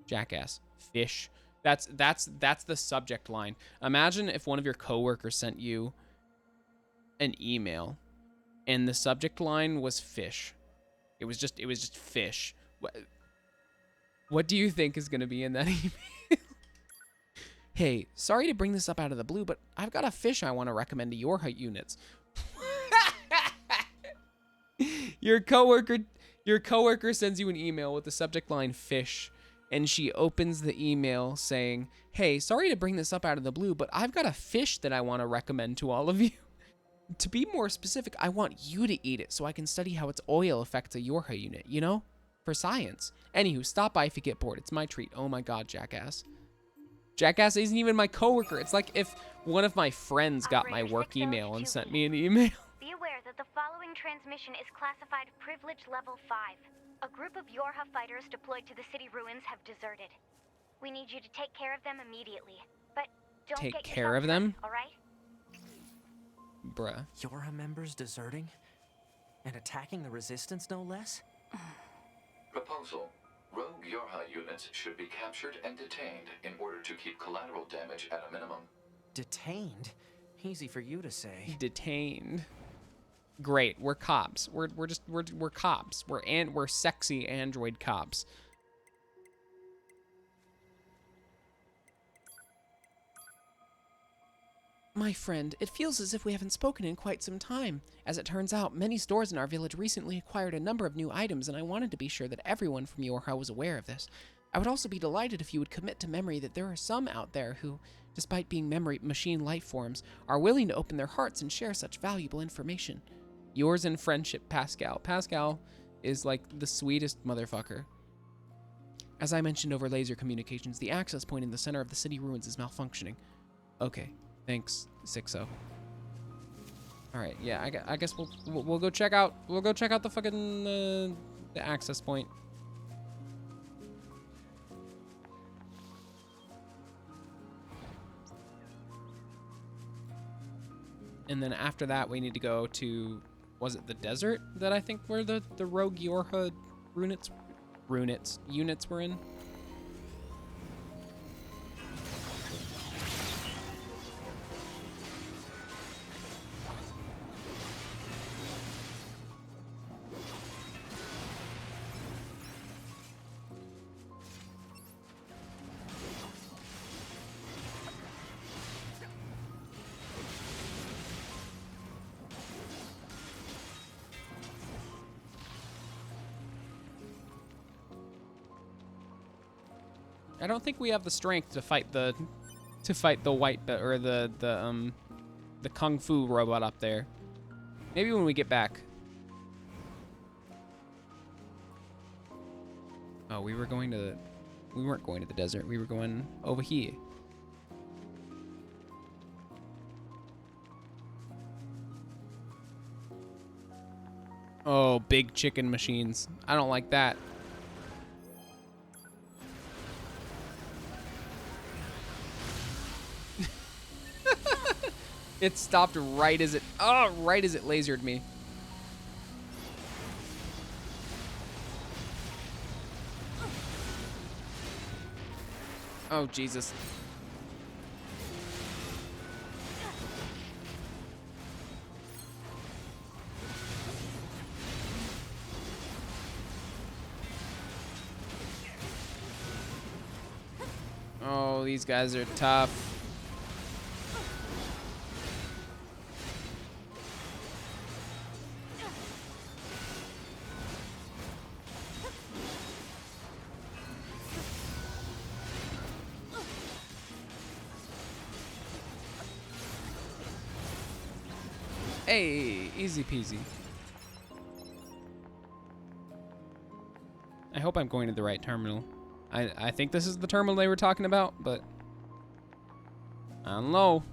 Jackass. Fish. That's the subject line. Imagine if one of your coworkers sent you an email and the subject line was fish. It was just fish. What do you think is going to be in that email? Hey, sorry to bring this up out of the blue, but I've got a fish I want to recommend to your height units. Your coworker sends you an email with the subject line fish, and she opens the email saying, "Hey, sorry to bring this up out of the blue, but I've got a fish that I want to recommend to all of you. To be more specific, I want you to eat it so I can study how its oil affects a Yorha unit, you know? For science. Anywho, stop by if you get bored. It's my treat." Oh my God, Jackass. Jackass isn't even my coworker. It's like if one of my friends got my work email and sent me an email. Be aware that the following transmission is classified Privilege Level 5. A group of Yorha fighters deployed to the city ruins have deserted. We need you to take care of them immediately. But don't Take get care of yourself them? hurt, all right? Bruh. Yorha members deserting? And attacking the resistance, no less? Proposal. Rogue Yorha units should be captured and detained in order to keep collateral damage at a minimum. Detained? Easy for you to say. Detained. Great, we're cops. We're cops. We're sexy android cops. My friend, it feels as if we haven't spoken in quite some time. As it turns out, many stores in our village recently acquired a number of new items, and I wanted to be sure that everyone from Yorha was aware of this. I would also be delighted if you would commit to memory that there are some out there who, despite being memory machine life forms, are willing to open their hearts and share such valuable information. Yours in friendship, Pascal. Pascal is like the sweetest motherfucker. As I mentioned over laser communications, the access point in the center of the city ruins is malfunctioning. Okay. Thanks, 60. All right, yeah, I guess we'll go check out the fucking the access point. And then after that, we need to go to, was it the desert that I think where the rogue Yorha units were in? I don't think we have the strength to fight the or the kung fu robot up there. Maybe when we get back. Oh, we weren't going to the desert. We were going over here. Oh, big chicken machines. I don't like that. It stopped right as it lasered me. Oh, Jesus. Oh, these guys are tough. Hey, easy peasy. I hope I'm going to the right terminal. I think this is the terminal they were talking about, but I don't know.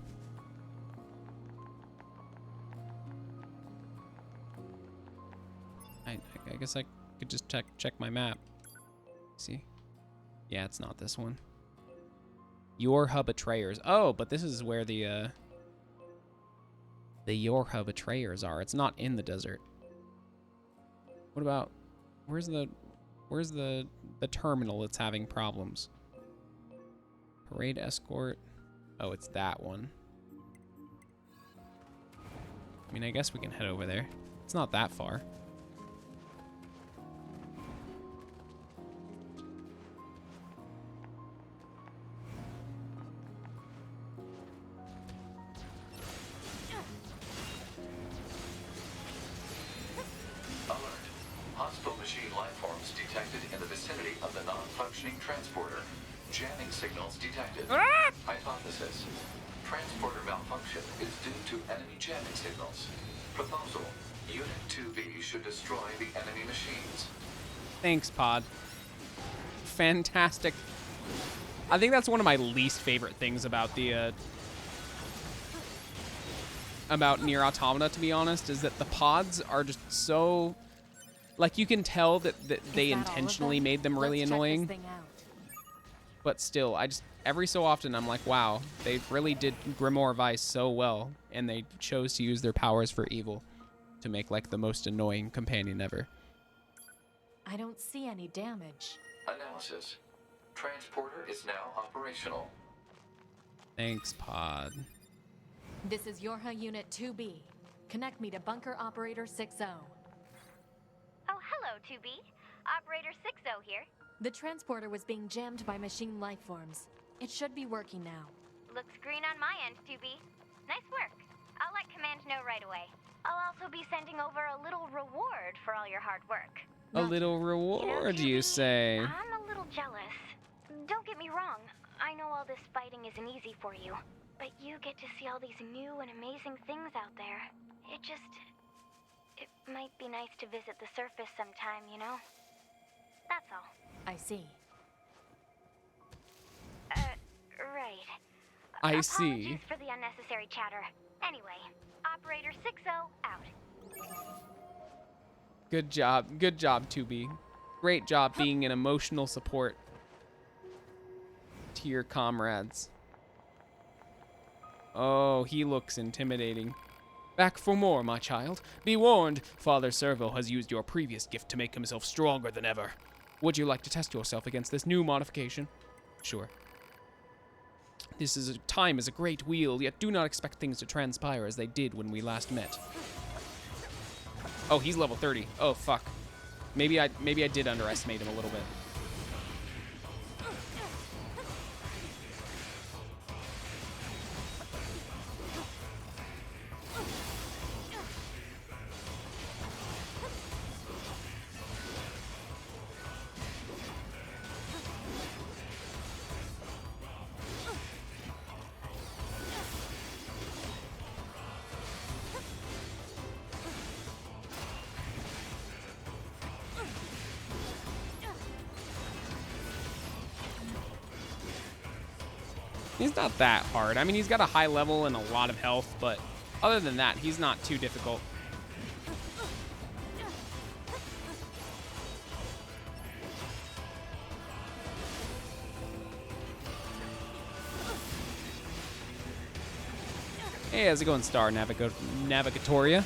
I guess I could just check my map. See? Yeah, it's not this one. Yorha Betrayers. Oh, but this is where the Yorha Betrayers are. It's not in the desert. What about where's the terminal that's having problems? Parade escort. Oh, it's that one. I mean, I guess we can head over there. It's not that far. Hostile machine lifeforms detected in the vicinity of the non-functioning transporter. Jamming signals detected. Hypothesis. Transporter malfunction is due to enemy jamming signals. Proposal. Unit 2B should destroy the enemy machines. Thanks, Pod. Fantastic. I think that's one of my least favorite things about the about Nier Automata, to be honest, is that the pods are just so... Like, you can tell that they intentionally made them really annoying. But still, every so often I'm like, wow, they really did Grimoire Vice so well, and they chose to use their powers for evil to make, like, the most annoying companion ever. I don't see any damage. Analysis. Transporter is now operational. Thanks, Pod. This is Yorha Unit 2B. Connect me to Bunker Operator 6-0. Oh, hello, 2B. Operator 6-0 here. The transporter was being jammed by machine lifeforms. It should be working now. Looks green on my end, 2B. Nice work. I'll let Command know right away. I'll also be sending over a little reward for all your hard work. A little reward, you say? I'm a little jealous. Don't get me wrong. I know all this fighting isn't easy for you. But you get to see all these new and amazing things out there. It might be nice to visit the surface sometime, you know? That's all. I see. Right. I see. Apologies for the unnecessary chatter. Anyway, Operator 6-0 out. Good job, 2B. Great job being an emotional support to your comrades. Oh, he looks intimidating. Back for more, my child. Be warned, Father Servo has used your previous gift to make himself stronger than ever. Would you like to test yourself against this new modification? Sure. Time is a great wheel, yet do not expect things to transpire as they did when we last met. Oh, he's level 30. Oh, fuck. Maybe I did underestimate him a little bit. He's not that hard. I mean, he's got a high level and a lot of health, but other than that, he's not too difficult. Hey, how's it going, Star Navigatoria?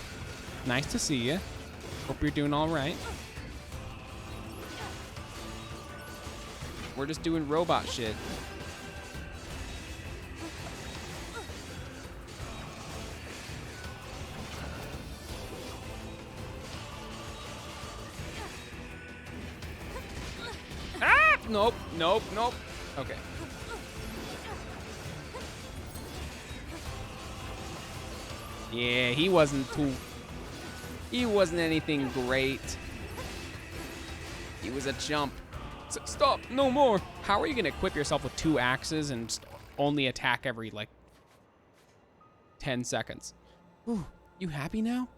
Nice to see you. Hope you're doing all right. We're just doing robot shit. Nope. Okay. Yeah, he wasn't anything great. He was a chump. Stop, no more. How are you gonna equip yourself with 2 axes and just only attack every, like, 10 seconds? Ooh, you happy now?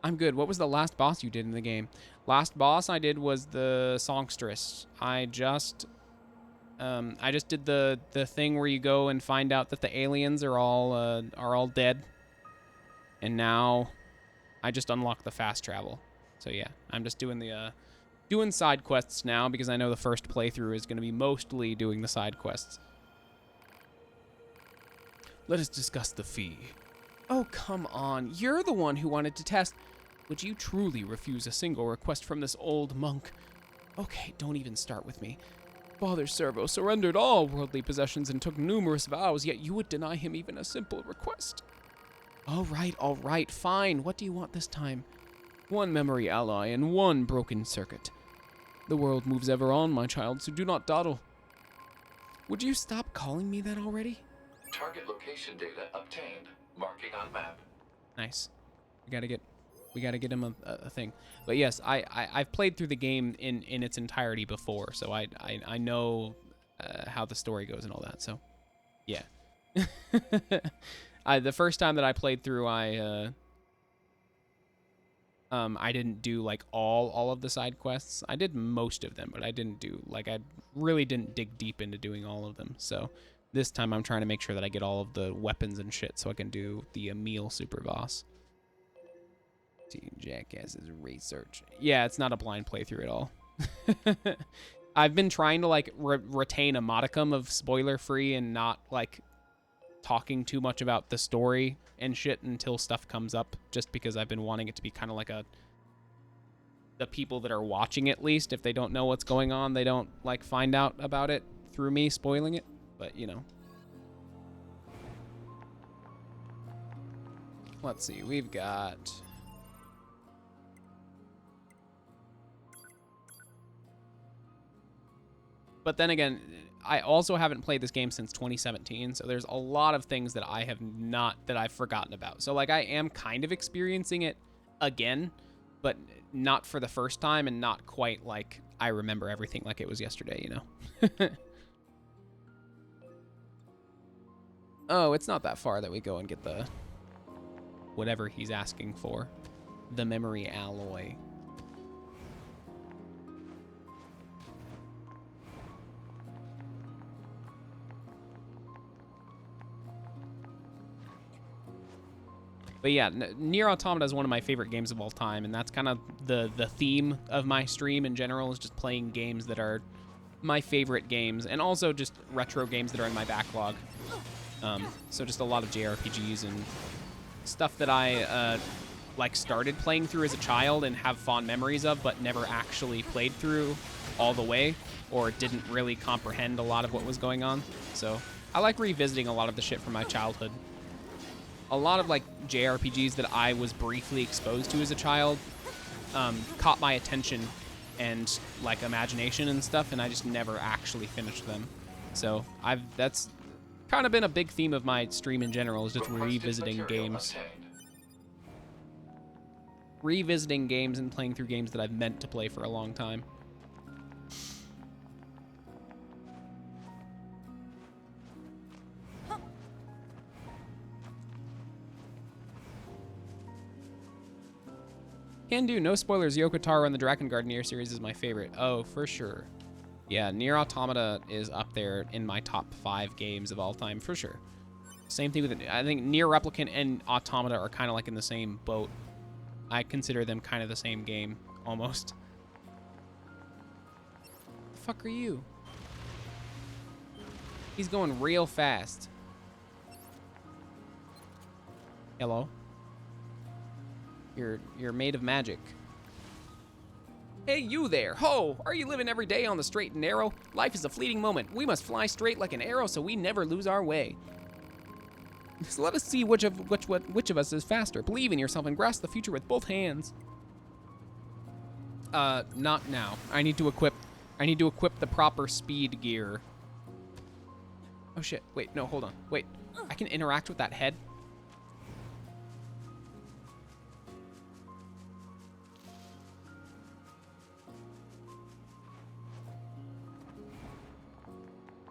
I'm good. What was the last boss you did in the game? Last boss I did was the Songstress. I just did the thing where you go and find out that the aliens are all dead. And now I just unlocked the fast travel. So yeah, I'm just doing the doing side quests now because I know the first playthrough is going to be mostly doing the side quests. Let us discuss the fee. Oh, come on. You're the one who wanted to test. Would you truly refuse a single request from this old monk? Okay, don't even start with me. Father Servo surrendered all worldly possessions and took numerous vows, yet you would deny him even a simple request. All right, fine. What do you want this time? 1 memory alloy and 1 broken circuit. The world moves ever on, my child, so do not dawdle. Would you stop calling me that already? Target location data obtained. Marking on map. Nice. We gotta get him a thing. But yes, I've played through the game in its entirety before, so I know how the story goes and all that. So yeah. The first time that I played through, I didn't do like all of the side quests. I did most of them, but I didn't do I really didn't dig deep into doing all of them. So this time I'm trying to make sure that I get all of the weapons and shit so I can do the Emil super boss. Team Jackass's research. Yeah, it's not a blind playthrough at all. I've been trying to like retain a modicum of spoiler free and not like talking too much about the story and shit until stuff comes up, just because I've been wanting it to be kind of like the people that are watching, at least if they don't know what's going on, they don't like find out about it through me spoiling it. But you know, let's see, we've got but then again, I also haven't played this game since 2017, so there's a lot of things that I've forgotten about. So like I am kind of experiencing it again, but not for the first time and not quite like I remember everything like it was yesterday, you know? Oh, it's not that far that we go and get the whatever he's asking for. The memory alloy. But yeah, Nier Automata is one of my favorite games of all time, and that's kind of the theme of my stream in general, is just playing games that are my favorite games, and also just retro games that are in my backlog. So just a lot of JRPGs and stuff that I like started playing through as a child and have fond memories of, but never actually played through all the way, or didn't really comprehend a lot of what was going on. So I like revisiting a lot of the shit from my childhood. A lot of like JRPGs that I was briefly exposed to as a child caught my attention and like imagination and stuff, and I just never actually finished them. So that's kind of been a big theme of my stream in general, is just revisiting games. Revisiting games and playing through games that I've meant to play for a long time. Can do. No spoilers. Yoko Taro and the Drakengard Nier series is my favorite. Oh, for sure. Yeah, Nier Automata is up there in my top 5 games of all time, for sure. Same thing with it. I think Nier Replicant and Automata are kind of like in the same boat. I consider them kind of the same game, almost. The fuck are you? He's going real fast. Hello? You're made of magic. Hey, you there. Ho! Are you living every day on the straight and narrow? Life is a fleeting moment. We must fly straight like an arrow so we never lose our way. So let us see which of us is faster. Believe in yourself and grasp the future with both hands. Not now. I need to equip the proper speed gear. Oh shit. Wait, no, hold on. Wait. I can interact with that head?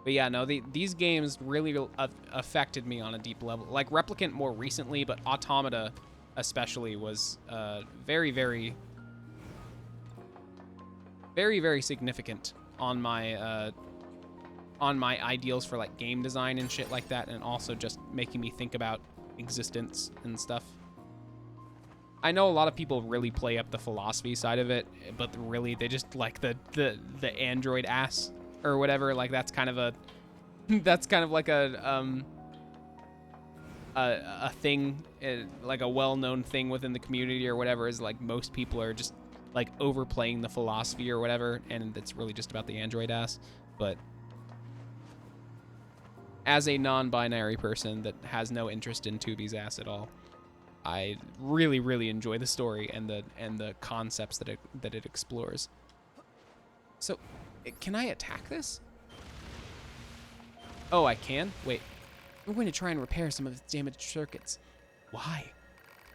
But yeah, no, these games really affected me on a deep level. Like Replicant more recently, but Automata especially was very, very, very, very significant on my ideals for like game design and shit like that, and also just making me think about existence and stuff. I know a lot of people really play up the philosophy side of it, but really they just like the android ass or whatever. Like that's kind of a that's kind of like a thing, like a well-known thing within the community or whatever, is like most people are just like overplaying the philosophy or whatever, and it's really just about the android ass. But as a non-binary person that has no interest in Tubi's ass at all, I really, really enjoy the story and the concepts that it explores. So, can I attack this? Oh, I can? Wait. I'm going to try and repair some of its damaged circuits. Why?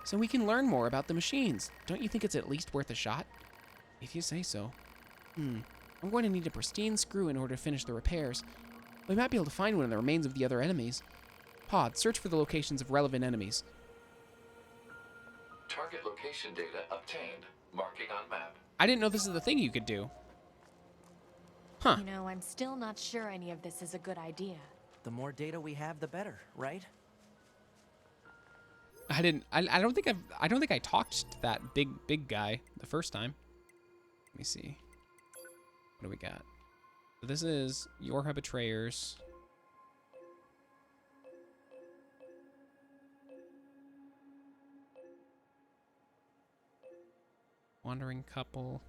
So we can learn more about the machines. Don't you think it's at least worth a shot? If you say so. I'm going to need a pristine screw in order to finish the repairs. We might be able to find one in the remains of the other enemies. Pod, search for the locations of relevant enemies. Target location data obtained. Marking on map. I didn't know this is the thing you could do. Huh. You know, I'm still not sure any of this is a good idea. The more data we have, the better, right? I don't think I talked to that big guy the first time. Let me see. What do we got? So this is Yorha Betrayers. Wandering Couple.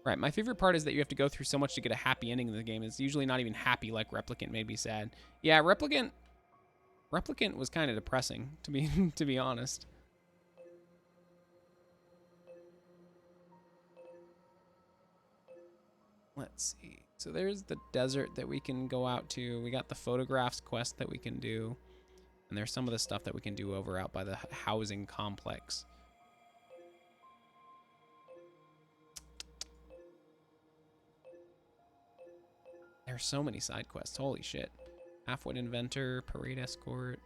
Right, my favorite part is that you have to go through so much to get a happy ending in the game. It's usually not even happy like Replicant made me sad. Yeah, Replicant was kind of depressing, to be honest. Let's see. So there's the desert that we can go out to. We got the photographs quest that we can do. And there's some of the stuff that we can do over out by the housing complex. There's so many side quests. Holy shit. Halfwit Inventor, Parade Escort.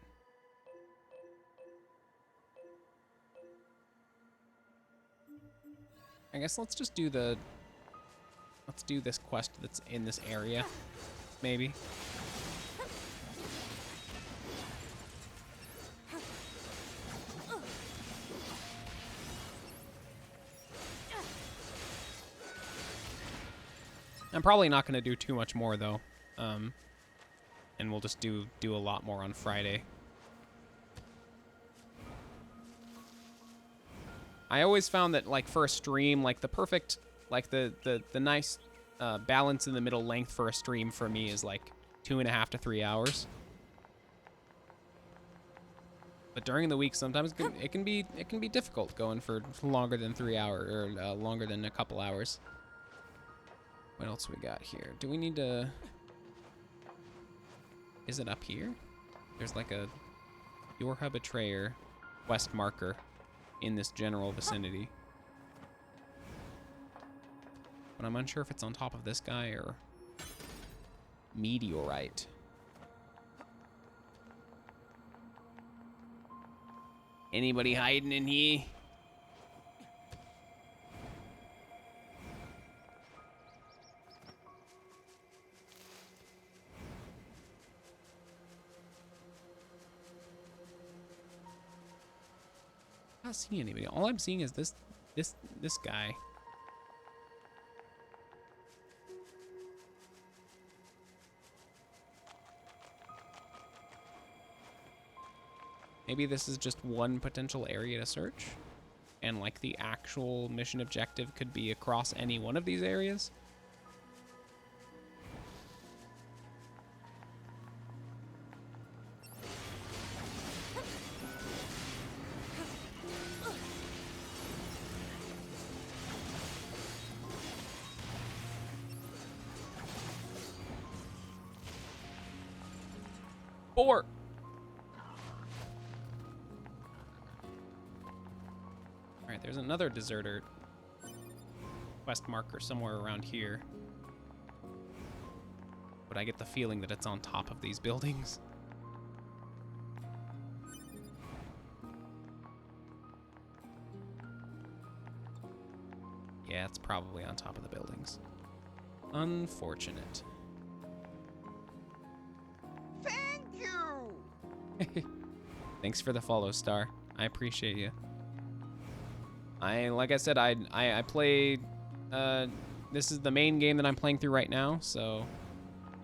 I guess let's just do the... Let's do this quest that's in this area, maybe. I'm probably not going to do too much more, though. And we'll just do a lot more on Friday. I always found that, like, for a stream, like, the perfect, like, the nice balance in the middle length for a stream for me is, like, 2.5 to 3 hours. But during the week, sometimes it can be difficult going for longer than 3 hours, or longer than a couple hours. What else we got here? Do we need to... Is it up here? There's like a Yorha Betrayer quest marker in this general vicinity. But I'm unsure if it's on top of this guy or... Meteorite. Anybody hiding in here? I'm not seeing anybody. All I'm seeing is this guy. Maybe this is just one potential area to search, and like the actual mission objective could be across any one of these areas. Four. Alright, there's another deserter. quest marker somewhere around here. But I get the feeling that it's on top of these buildings. Yeah, it's probably on top of the buildings. Unfortunate. Thank you! Thanks for the follow, Star. I appreciate you. Like I said, I play, this is the main game that I'm playing through right now, so,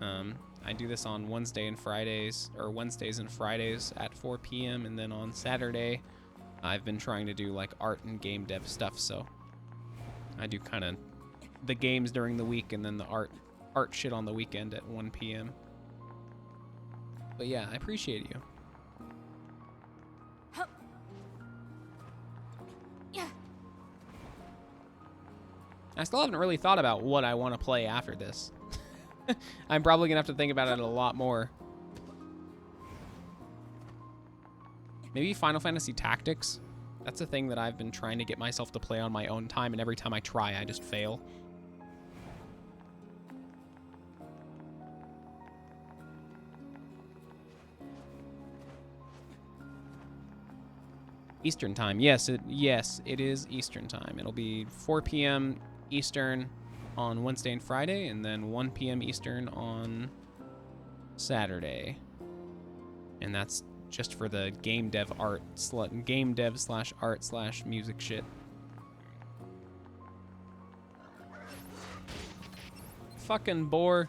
I do this on Wednesdays and Fridays at 4 p.m. And then on Saturday, I've been trying to do like art and game dev stuff, so I do kind of the games during the week and then the art shit on the weekend at 1 p.m. But yeah, I appreciate you. Yeah. I still haven't really thought about what I want to play after this. I'm probably gonna have to think about it a lot more. Maybe Final Fantasy Tactics. That's a thing that I've been trying to get myself to play on my own time, and every time I try, I just fail. Eastern time. Yes, it is Eastern time. It'll be 4 p.m. Eastern on Wednesday and Friday, and then 1 p.m. Eastern on Saturday. And that's just for the game dev slash art slash music shit. Fucking bore.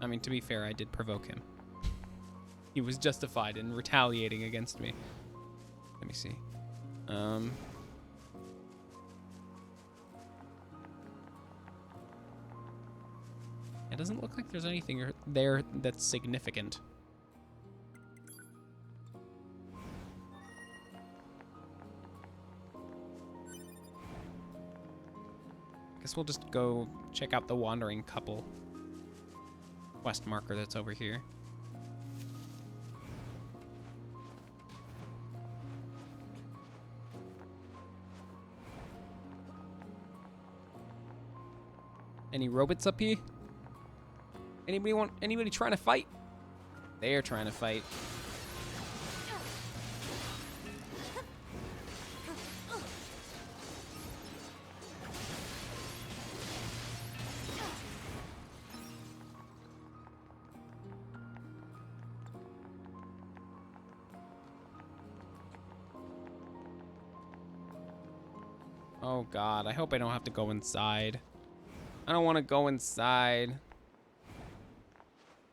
I mean, to be fair, I did provoke him. He was justified in retaliating against me. Let me see. It doesn't look like there's anything there that's significant. Guess we'll just go check out the wandering couple quest marker that's over here. Any robots up here? Anybody trying to fight? They're trying to fight. Oh God, I hope I don't have to go inside. I don't want to go inside.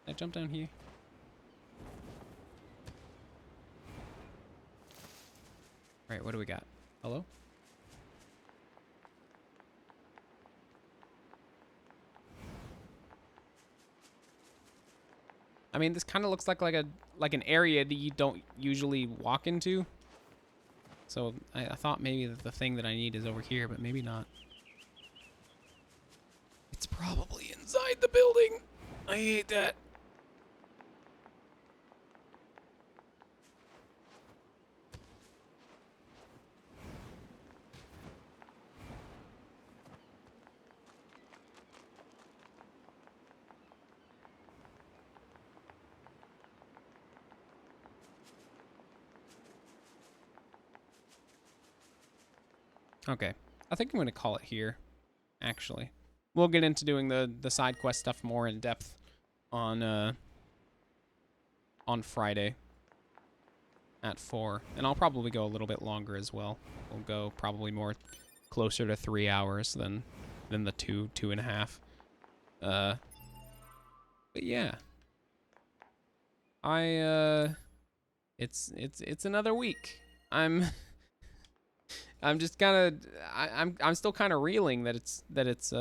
Can I jump down here? All right, what do we got? Hello? I mean, this kind of looks like an area that you don't usually walk into. So I thought maybe that the thing that I need is over here, but maybe not. It's probably inside the building. I hate that. Okay, I think I'm going to call it here, actually. We'll get into doing the side quest stuff more in depth on Friday at 4. And I'll probably go a little bit longer as well. We'll go probably more closer to 3 hours than the 2.5. But yeah. It's another week. I'm just kind of I'm still kind of reeling that it's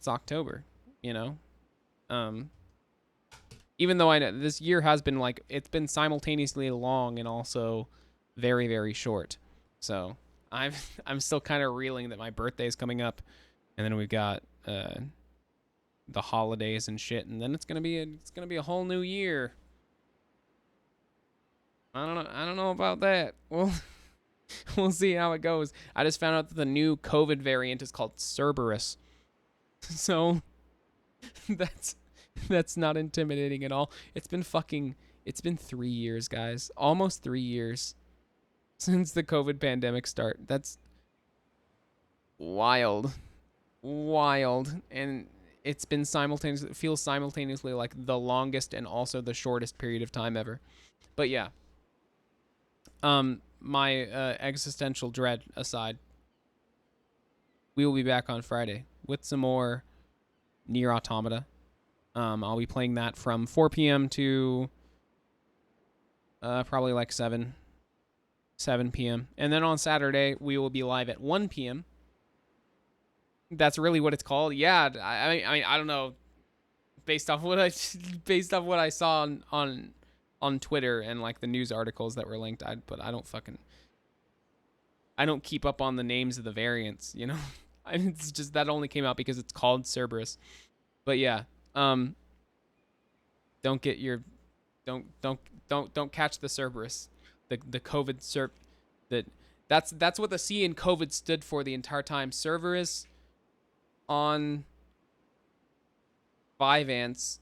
October, you know. Even though I know this year has been like it's been simultaneously long and also very, very short. So I'm still kind of reeling that my birthday's coming up, and then we've got the holidays and shit, and then it's gonna be a whole new year. I don't know about that. Well. We'll see how it goes. I just found out that the new COVID variant is called Cerberus. So that's not intimidating at all. It's been 3 years, guys. Almost 3 years since the COVID pandemic start. That's wild. Wild. And it's been it feels simultaneously like the longest and also the shortest period of time ever. But yeah. My existential dread aside, we will be back on Friday with some more Nier Automata. I'll be playing that from 4 p.m. to probably like 7 p.m. And then on Saturday, we will be live at 1 p.m. That's really what it's called. Yeah, I mean, I don't know. Based off what I saw on Twitter and like the news articles that were linked, but I don't keep up on the names of the variants, you know. It's just that only came out because it's called Cerberus. But yeah, don't catch the Cerberus, the COVID that's what the C in COVID stood for the entire time. Cerberus on 5 ants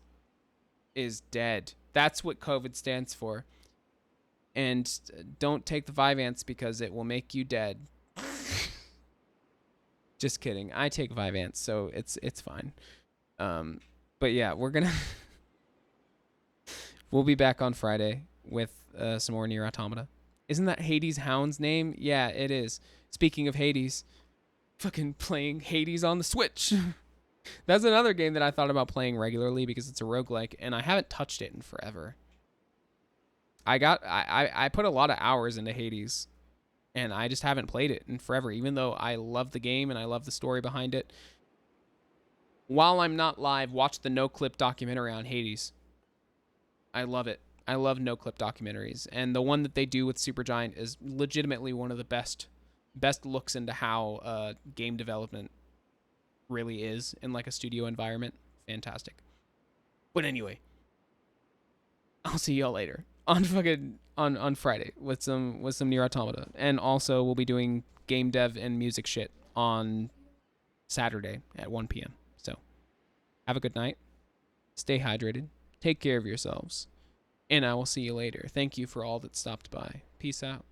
is dead. That's what COVID stands for. And don't take the 5 ants because it will make you dead. Just kidding. I take 5 ants, so it's fine. But yeah, we'll be back on Friday with some more Nier Automata. Isn't that Hades Hound's name? Yeah, it is. Speaking of Hades, fucking playing Hades on the Switch. That's another game that I thought about playing regularly because it's a roguelike, and I haven't touched it in forever. I put a lot of hours into Hades, and I just haven't played it in forever, even though I love the game and I love the story behind it. While I'm not live, watch the no-clip documentary on Hades. I love it. I love no-clip documentaries, and the one that they do with Supergiant is legitimately one of the best looks into how game development really is in like a studio environment. Fantastic. But anyway, I'll see y'all later on Friday with some Nier Automata, and also we'll be doing game dev and music shit on Saturday at 1 p.m. So have a good night, stay hydrated, take care of yourselves, and I will see you later. Thank you for all that stopped by. Peace out.